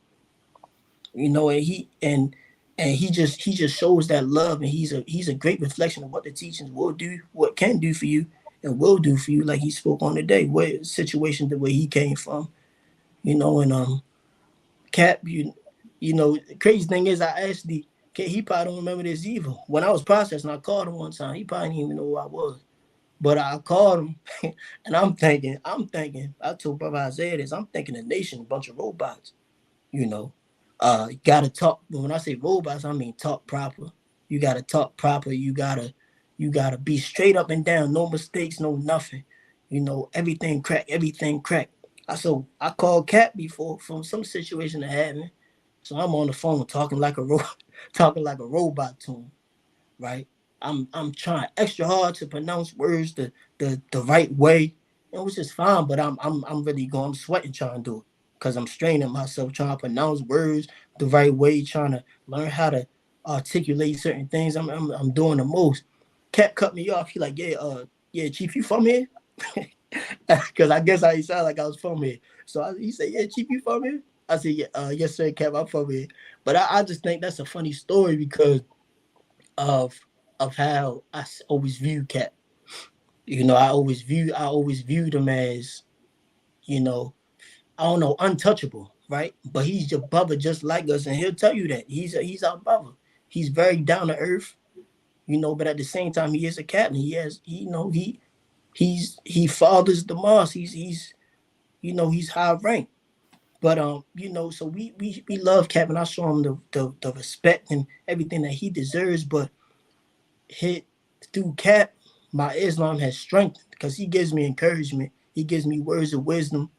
you know, and he just shows that love, and he's a great reflection of what the teachings will do, what can do for you, and will do for you, like he spoke on today, where situation the way he came from, you know, and Cap, you know, the crazy thing is he probably don't remember this either. When I was processing, I called him one time. He probably didn't even know who I was. But I called him and I'm thinking, I told Brother Isaiah this, I'm thinking the nation, a bunch of robots, you know. You gotta talk, but when I say robots, I mean talk proper. You gotta talk proper, you gotta be straight up and down, no mistakes, no nothing. You know, everything crack. I called Cap before from some situation that happened. So I'm on the phone talking like a robot to him, right? I'm trying extra hard to pronounce words the right way. It was just fine, but I'm sweating trying to do it because I'm straining myself trying to pronounce words the right way, trying to learn how to articulate certain things. I'm doing the most. Cap cut me off. He like, yeah, Chief, you from here? Because I guess I sound like I was from here. So he said, yeah, Chief, you from here? I said, yeah, yes, sir, Cap, I'm from here. But I just think that's a funny story because of how I always viewed Cap. You know, I always viewed him as, you know, I don't know, untouchable, right? But he's your brother just like us, and he'll tell you that. He's our brother. He's very down to earth, you know, but at the same time, he is a captain. He fathers the mosque. He's high rank. But you know, so we love Cap, and I show him the respect and everything that he deserves. But through Cap, my Islam has strengthened because he gives me encouragement. He gives me words of wisdom.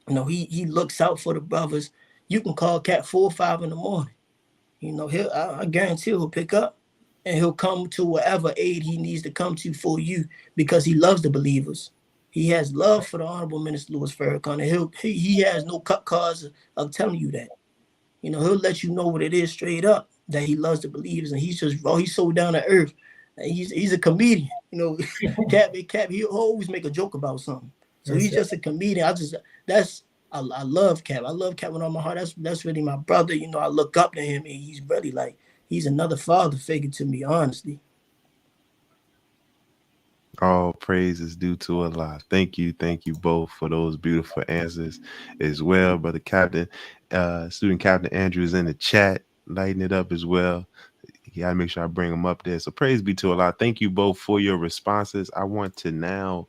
You know, he looks out for the brothers. You can call Cap 4 or 5 in the morning. You know, I guarantee he'll pick up and he'll come to whatever aid he needs to come to for you because he loves the believers. He has love for the Honorable Minister Louis Farrakhan, and he has no cut cards of telling you that. You know, he'll let you know what it is straight up, that he loves the believers, and he's just raw. He's so down to earth. And he's a comedian. You know, Cap, he'll always make a joke about something. So he's just a comedian. I love Cap. I love Cap with all my heart. That's really my brother. You know, I look up to him, and he's really like, he's another father figure to me, honestly. All praise is due to Allah. Thank you both for those beautiful answers as well. Brother Captain, Student Captain Andrew is in the chat, lighting it up as well. You gotta make sure I bring them up there. So praise be to Allah. Thank you both for your responses. I want to now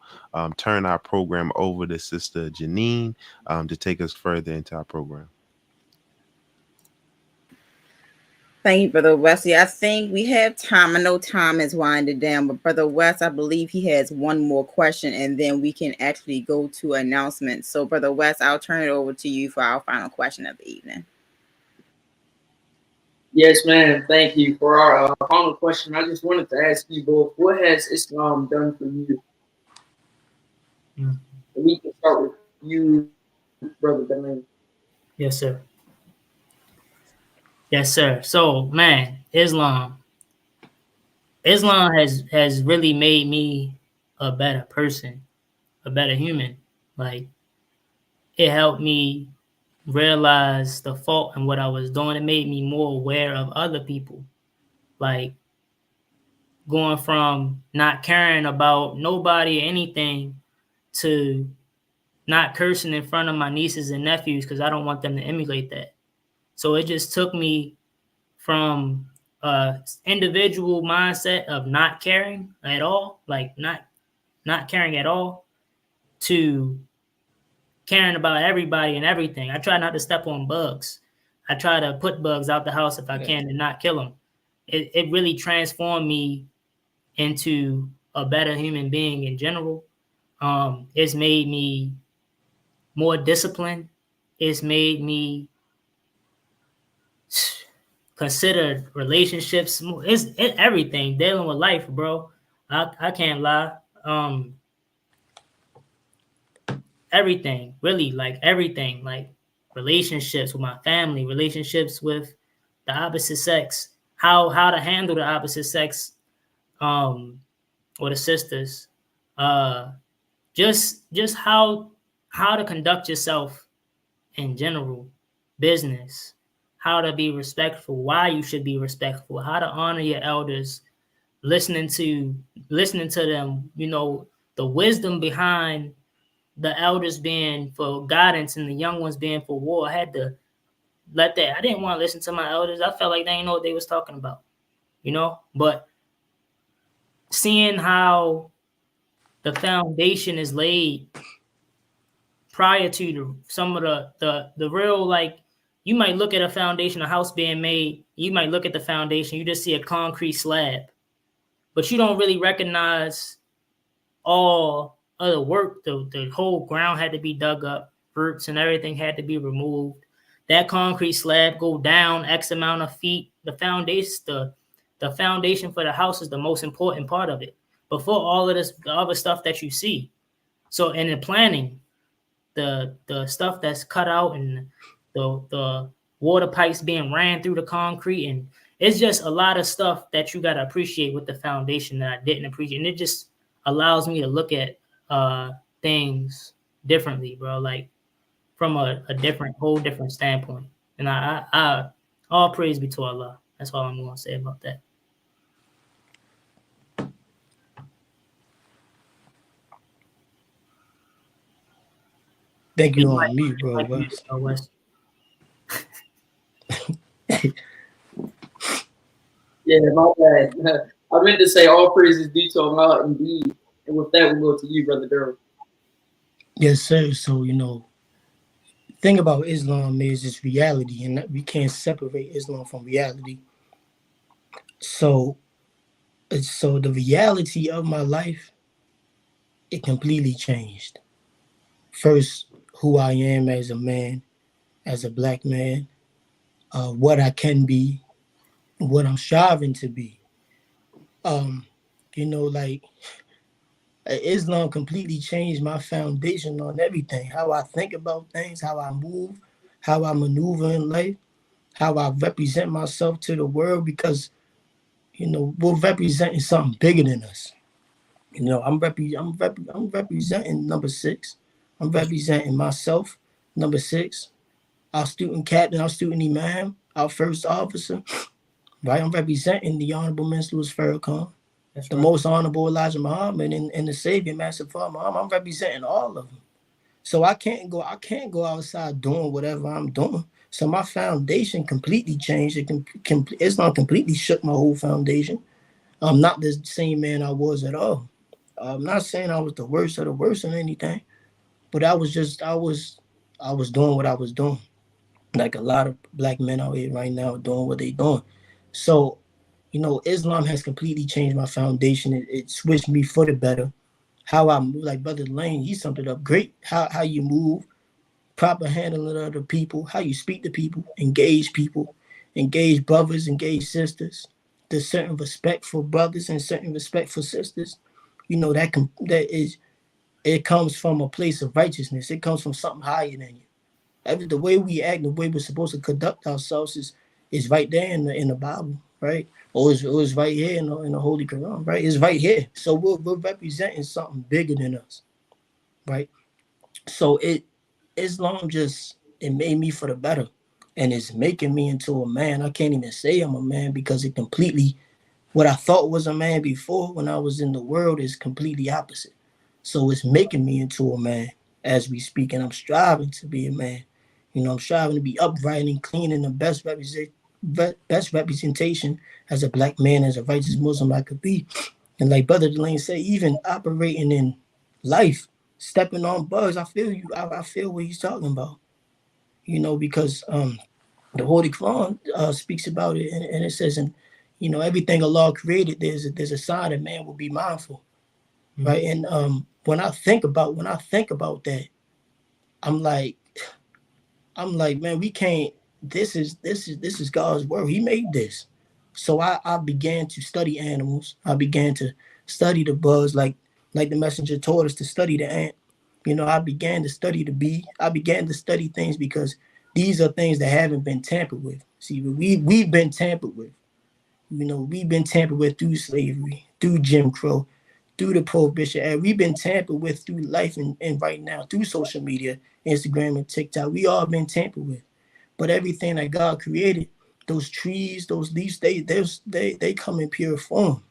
turn our program over to Sister Janine to take us further into our program. Thank you, Brother Wesley. I think we have time. I know time is winding down, but Brother West, I believe he has one more question, and then we can actually go to announcements. So, Brother West, I'll turn it over to you for our final question of the evening. Yes, ma'am. Thank you. For our final question, I just wanted to ask you both, what has Islam done for you? We can start with you, Brother Dylane. Yes, sir. Yes, sir. So, man, Islam has really made me a better person, a better human. Like, it helped me realize the fault in what I was doing. It made me more aware of other people. Like, going from not caring about nobody or anything to not cursing in front of my nieces and nephews because I don't want them to emulate that. So it just took me from individual mindset of not caring at all, like not caring at all, to caring about everybody and everything. I try not to step on bugs. I try to put bugs out the house if I can and not kill them. It really transformed me into a better human being in general. It's made me more disciplined. It's made me consider relationships. It's everything dealing with life, bro. I can't lie. Everything, really, like everything, like relationships with my family, relationships with the opposite sex, how to handle the opposite sex, or the sisters, just how to conduct yourself in general, business, how to be respectful, why you should be respectful, how to honor your elders, listening to them, you know, the wisdom behind the elders being for guidance and the young ones being for war. I had to let that. I didn't want to listen to my elders. I felt like they didn't know what they was talking about, you know. But seeing how the foundation is laid prior to some of the real, like, you might look at a foundation, a house being made. You might look at the foundation, you just see a concrete slab, but you don't really recognize all of the work. The whole ground had to be dug up, roots and everything had to be removed. That concrete slab go down X amount of feet. The foundation for the house is the most important part of it, before all of this, the other stuff that you see. So in the planning, the stuff that's cut out and the water pipes being ran through the concrete, and it's just a lot of stuff that you got to appreciate with the foundation that I didn't appreciate. And it just allows me to look at things differently, bro, like from a whole different standpoint. And I all praise be to Allah. That's all I'm going to say about that. Thank you on me, bro. Yeah, my bad. I meant to say all praises due to Allah indeed. And with that, we'll go to you, Brother Darryl. Yes, sir. So, you know, the thing about Islam is it's reality, and we can't separate Islam from reality. So the reality of my life, it completely changed. First, who I am as a man, as a black man, what I can be, what I'm striving to be. You know, like, Islam completely changed my foundation on everything. How I think about things, how I move, how I maneuver in life, how I represent myself to the world, because, you know, we're representing something bigger than us. You know, I'm representing number 6. I'm representing myself, number 6. Our student captain, our student imam, our first officer. Right? I'm representing the Honorable Minister Louis Farrakhan, the most honorable Elijah Muhammad, and the Savior, Master Father Muhammad. I'm representing all of them. So I can't go outside doing whatever I'm doing. So my foundation completely changed. Islam completely shook my whole foundation. I'm not the same man I was at all. I'm not saying I was the worst of the worst or anything, but I was doing what I was doing. Like a lot of black men out here right now doing what they're doing. So, you know, Islam has completely changed my foundation. It switched me for the better. How I move, like Brother Dylane, he summed it up great. How you move, proper handling of other people, how you speak to people, engage brothers, engage sisters. There's certain respect for brothers and certain respect for sisters. You know, it comes from a place of righteousness. It comes from something higher than you. The way we act, the way we're supposed to conduct ourselves is right there in the Bible, right? Or it's right here in the Holy Quran, right? It's right here. So we're representing something bigger than us, right? So Islam it made me for the better, and it's making me into a man. I can't even say I'm a man, because it completely, what I thought was a man before when I was in the world is completely opposite. So it's making me into a man as we speak, and I'm striving to be a man. You know, I'm striving to be upright and clean and the best representation as a black man, as a righteous Muslim I could be. And like Brother Dylane said, even operating in life, stepping on bugs, I feel you. I feel what he's talking about. You know, because the Holy Quran speaks about it, and it says, and you know, everything Allah created, there's a sign that man will be mindful, right? And when I think about that, I'm like, man, we can't. This is God's word. He made this. So I began to study animals. I began to study the bugs, like the messenger told us to study the ant. You know, I began to study the bee. I began to study things because these are things that haven't been tampered with. See, we've been tampered with. You know, we've been tampered with through slavery, through Jim Crow, through the Prohibition Act. We've been tampered with through life, and right now through social media, Instagram and TikTok. We all been tampered with. But everything that God created, those trees, those leaves, they come in pure form,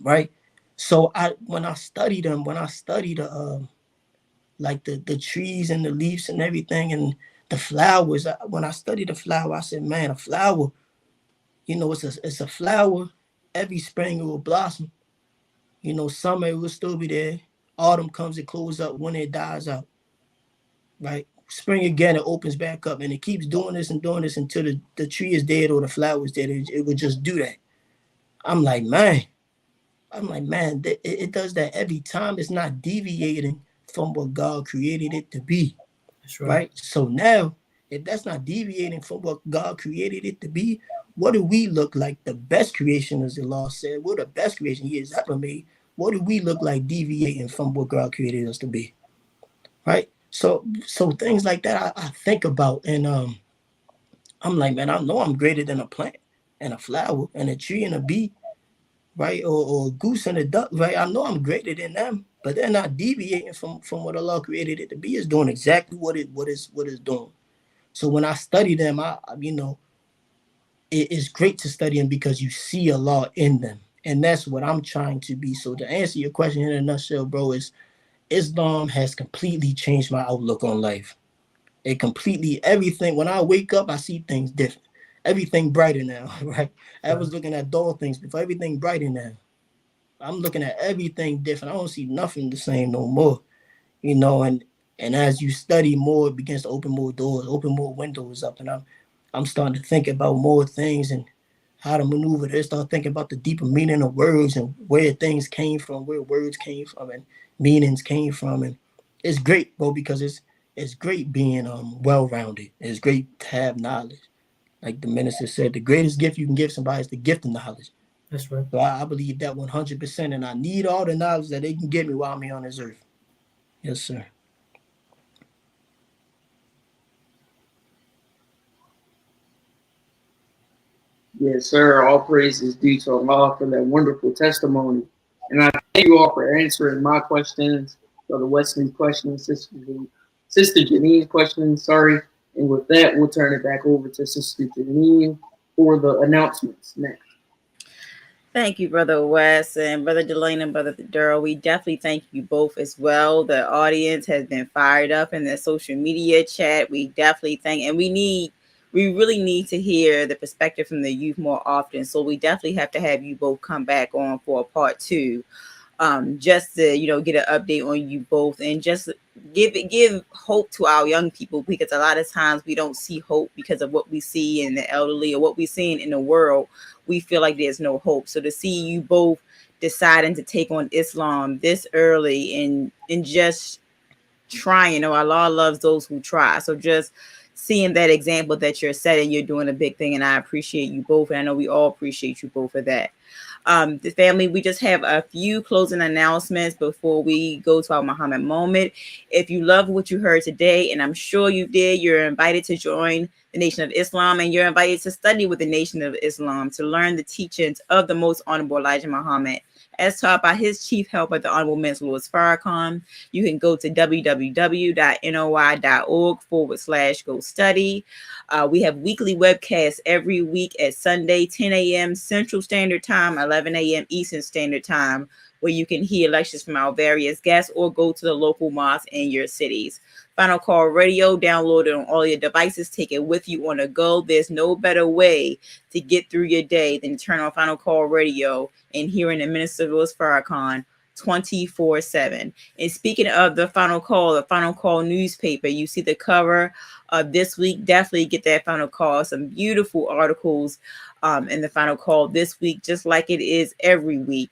right? So when I study them, when I study the trees and the leaves and everything and the flowers, when I study the flower, I said, man, a flower, it's a flower. Every spring it will blossom. Summer it will still be there. Autumn comes, it closes up. When it dies out, right? Spring again, it opens back up, and it keeps doing this until the tree is dead or the flower is dead. It would just do that. I'm like, man, it does that every time. It's not deviating from what God created it to be. That's right? So now, if that's not deviating from what God created it to be, what do we look like? The best creation, as the law said, we're the best creation He has ever made. What do we look like deviating from what God created us to be? Right? So things like that I think about, and I'm like, man, I know I'm greater than a plant and a flower and a tree and a bee, right? Or a goose and a duck, right? I know I'm greater than them, but they're not deviating from what Allah created it to be. It's doing exactly what it's doing. So when I study them, it's great to study them because you see Allah in them, and that's what I'm trying to be. So to answer your question in a nutshell, bro, is Islam has completely changed my outlook on life. It completely, everything, when I wake up, I see things different. Everything brighter now, right? I was looking at dull things before, everything brighter now. I'm looking at everything different. I don't see nothing the same no more, and as you study more, it begins to open more doors, open more windows up, and I'm starting to think about more things and how to maneuver this. Start thinking about the deeper meaning of words and where things came from, where words came from, and meanings came from, and it's great, bro, because it's great being well-rounded. It's great to have knowledge. Like the minister said, the greatest gift you can give somebody is the gift of knowledge. That's right. So I believe that 100%, and I need all the knowledge that they can give me while I'm here on this earth. Yes, sir. Yes, sir. All praise is due to Allah for that wonderful testimony. And I thank you all for answering my questions, Brother Wesley's questions, Sister Janine's questions, sorry. And with that, we'll turn it back over to Sister Janine for the announcements next. Thank you, Brother Wes and Brother Dylane and Brother Darryl. We definitely thank you both as well. The audience has been fired up in the social media chat. We definitely thank, and we really need to hear the perspective from the youth more often. So we definitely have to have you both come back on for a part 2, just to get an update on you both and just give hope to our young people, because a lot of times we don't see hope because of what we see in the elderly or what we're seeing in the world. We feel like there's no hope. So to see you both deciding to take on Islam this early and just trying, Allah loves those who try. So just seeing that example that you're setting, you're doing a big thing, and I appreciate you both, and I know we all appreciate you both for that. The family, we just have a few closing announcements before we go to our Muhammad moment. If you love what you heard today, and I'm sure you did, you're invited to join the Nation of Islam, and you're invited to study with the Nation of Islam to learn the teachings of the Most Honorable Elijah Muhammad, as taught by his chief helper, the Honorable Minister Louis Farrakhan. You can go to www.noi.org/go study. We have weekly webcasts every week at Sunday, 10 a.m. Central Standard Time, 11 a.m. Eastern Standard Time, where you can hear lectures from our various guests or go to the local mosque in your cities. Final Call Radio, download it on all your devices. Take it with you on the go. There's no better way to get through your day than to turn on Final Call Radio and hearing the Minister Louis Farrakhan 24/7. And speaking of the Final Call newspaper, you see the cover of this week. Definitely get that Final Call. Some beautiful articles in the Final Call this week, just like it is every week.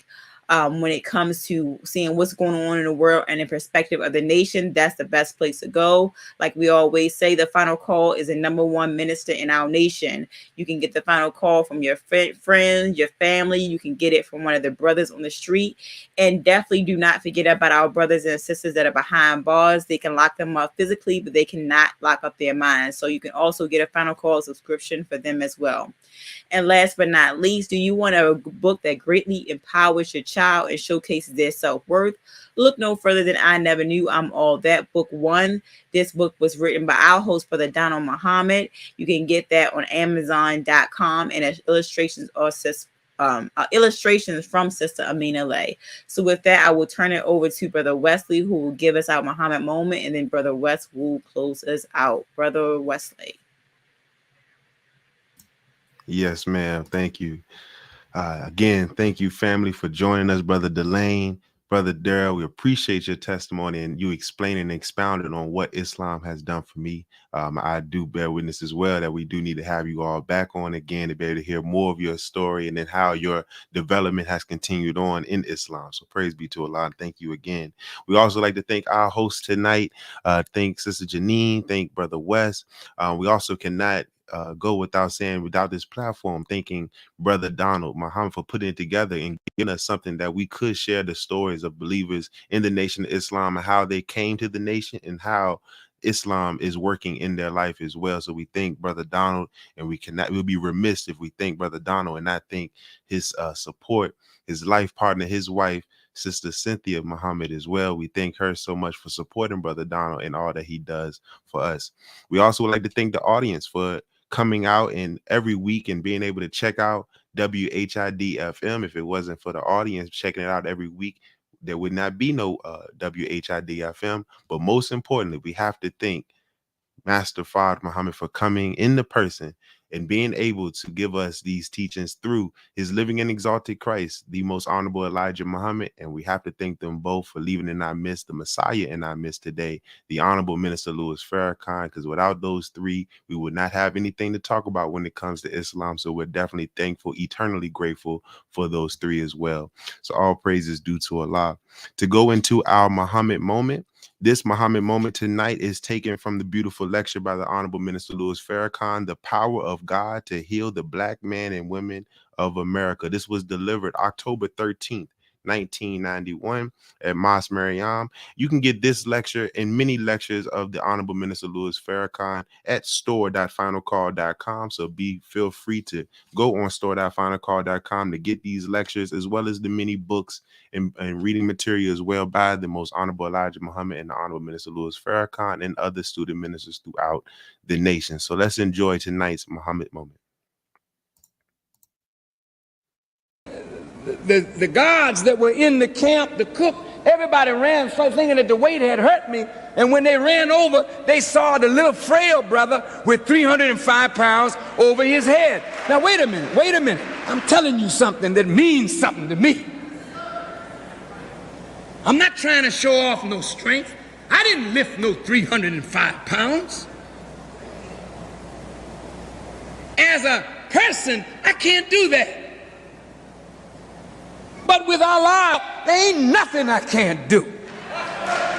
When it comes to seeing what's going on in the world and in perspective of the nation, that's the best place to go. Like we always say, the Final Call is the #1 minister in our nation. You can get the Final Call from your friends, your family. You can get it from one of the brothers on the street. And definitely do not forget about our brothers and sisters that are behind bars. They can lock them up physically, but they cannot lock up their minds. So you can also get a Final Call subscription for them as well. And last but not least, do you want a book that greatly empowers your child and showcases their self-worth. Look no further than I Never Knew I'm All That, Book 1. This book was written by our host, Brother Donald Muhammad. You can get that on Amazon.com, and illustrations from Sister Amina Lay. So with that, I will turn it over to Brother Wesley, who will give us our Muhammad moment, and then Brother West will close us out. Brother Wesley. Yes, ma'am. Thank you. Again, thank you, family, for joining us, Brother Dylane, Brother Darryl. We appreciate your testimony and you explaining and expounding on what Islam has done for me. I do bear witness as well that we do need to have you all back on again to be able to hear more of your story and then how your development has continued on in Islam. So praise be to Allah. Thank you again. We also like to thank our hosts tonight. Thank Sister Janine. Thank Brother West. We also cannot go without saying, without this platform, thanking Brother Donald Muhammad for putting it together and giving us something that we could share the stories of believers in the Nation of Islam and how they came to the nation and how Islam is working in their life as well. So we thank Brother Donald, and we'll be remiss if we thank Brother Donald and not thank his support, his life partner, his wife, Sister Cynthia Muhammad as well. We thank her so much for supporting Brother Donald and all that he does for us. We also would like to thank the audience for coming out and every week and being able to check out WHID-FM. If it wasn't for the audience checking it out every week, there would not be no WHID-FM. But most importantly, we have to thank Master Fard Muhammad for coming in the person and being able to give us these teachings through his living and exalted Christ, the most honorable Elijah Muhammad. And we have to thank them both for leaving in our midst the Messiah in our midst today, the Honorable Minister Louis Farrakhan, because without those three, we would not have anything to talk about when it comes to Islam. So we're definitely thankful, eternally grateful for those three as well. So all praises due to Allah. To go into our Muhammad moment, this Muhammad moment tonight is taken from the beautiful lecture by the Honorable Minister Louis Farrakhan, The Power of God to Heal the Black Man and Women of America. This was delivered October 13th, 1991 at Mosque Mariam. You can get this lecture and many lectures of the Honorable Minister Louis Farrakhan at store.finalcall.com. So feel free to go on store.finalcall.com to get these lectures as well as the many books and reading material as well by the most honorable Elijah Muhammad and the Honorable Minister Louis Farrakhan and other student ministers throughout the nation. So let's enjoy tonight's Muhammad moment. The guards that were in the camp, the cook, everybody ran thinking that the weight had hurt me. And when they ran over, they saw the little frail brother with 305 pounds over his head. Now, wait a minute. I'm telling you something that means something to me. I'm not trying to show off no strength. I didn't lift no 305 pounds. As a person, I can't do that. But with Allah, there ain't nothing I can't do.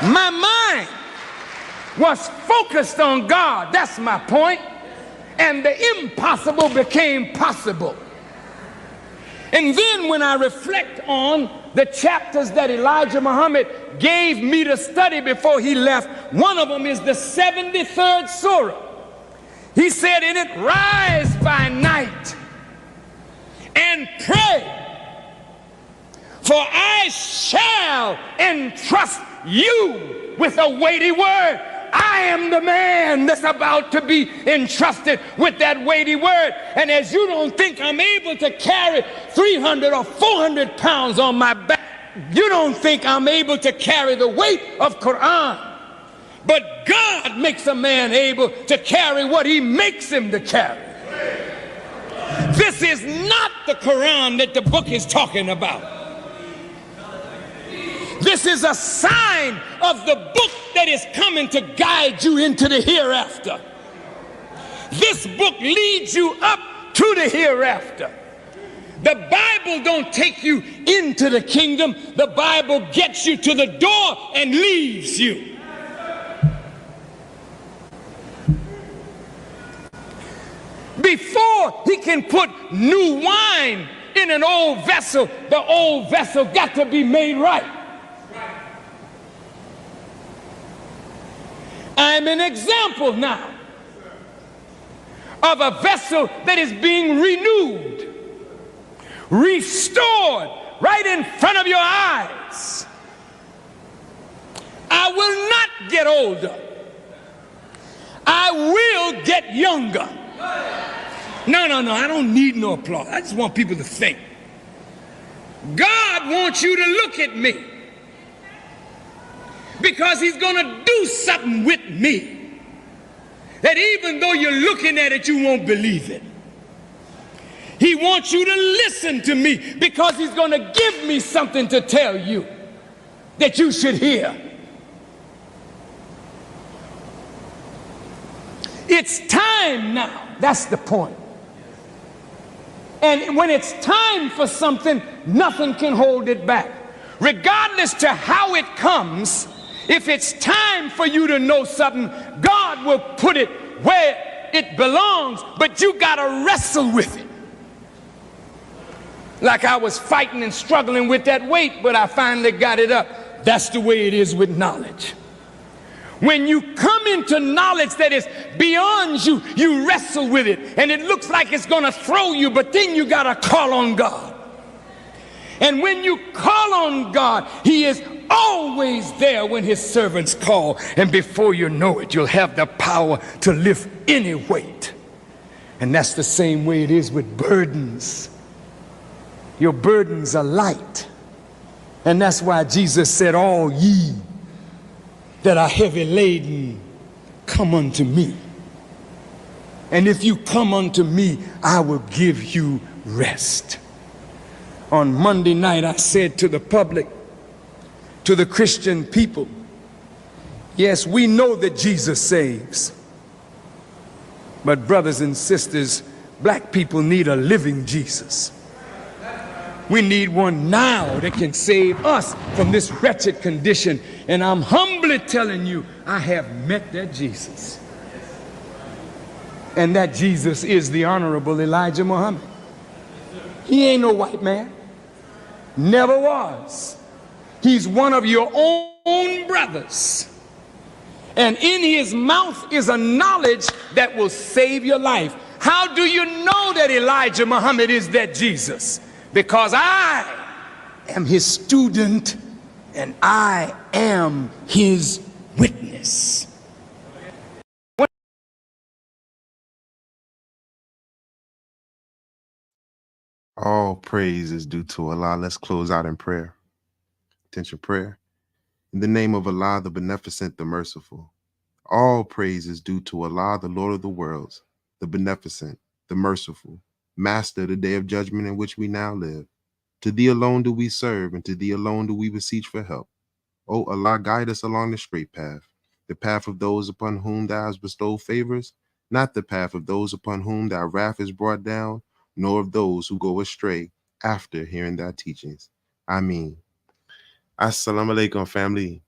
My mind was focused on God. That's my point. And the impossible became possible. And then when I reflect on the chapters that Elijah Muhammad gave me to study before he left, one of them is the 73rd surah. He said in it, rise by night and pray, for I shall entrust you with a weighty word. I am the man that's about to be entrusted with that weighty word. And as you don't think I'm able to carry 300 or 400 pounds on my back, you don't think I'm able to carry the weight of Quran. But God makes a man able to carry what he makes him to carry. This is not the Quran that the book is talking about. This is a sign of the book that is coming to guide you into the hereafter. This book leads you up to the hereafter. The Bible don't take you into the kingdom. The Bible gets you to the door and leaves you. Before he can put new wine in an old vessel, the old vessel got to be made right. I'm an example now of a vessel that is being renewed, restored right in front of your eyes. I will not get older. I will get younger. No, I don't need no applause. I just want people to think. God wants you to look at me because he's going to do something with me that even though you're looking at it, you won't believe it. He wants you to listen to me because he's going to give me something to tell you that you should hear. It's time now. That's the point. And when it's time for something, nothing can hold it back. Regardless to how it comes, if it's time for you to know something, God will put it where it belongs, but you got to wrestle with it. Like I was fighting and struggling with that weight, but I finally got it up. That's the way it is with knowledge. When you come into knowledge that is beyond you, you wrestle with it, and it looks like it's going to throw you, but then you got to call on God. And when you call on God, he is always there when his servants call, and before you know it, you'll have the power to lift any weight. And that's the same way it is with burdens. Your burdens are light. And that's why Jesus said, all ye that are heavy laden, come unto me. And if you come unto me, I will give you rest. On Monday night, I said to the public, to the Christian people, yes, we know that Jesus saves. But brothers and sisters, black people need a living Jesus. We need one now that can save us from this wretched condition. And I'm humbly telling you, I have met that Jesus. And that Jesus is the Honorable Elijah Muhammad. He ain't no white man. Never was. He's one of your own brothers. And in his mouth is a knowledge that will save your life. How do you know that Elijah Muhammad is that Jesus? Because I am his student and I am his witness. All praise is due to Allah. Let's close out in prayer. Attention prayer. In the name of Allah, the Beneficent, the Merciful. All praise is due to Allah, the Lord of the worlds, the Beneficent, the Merciful, Master of the day of judgment in which we now live. To thee alone do we serve, and to thee alone do we beseech for help. O Allah, guide us along the straight path, the path of those upon whom thou hast bestowed favors, not the path of those upon whom thy wrath is brought down, nor of those who go astray after hearing thy teachings. Ameen. Assalamu alaikum, family.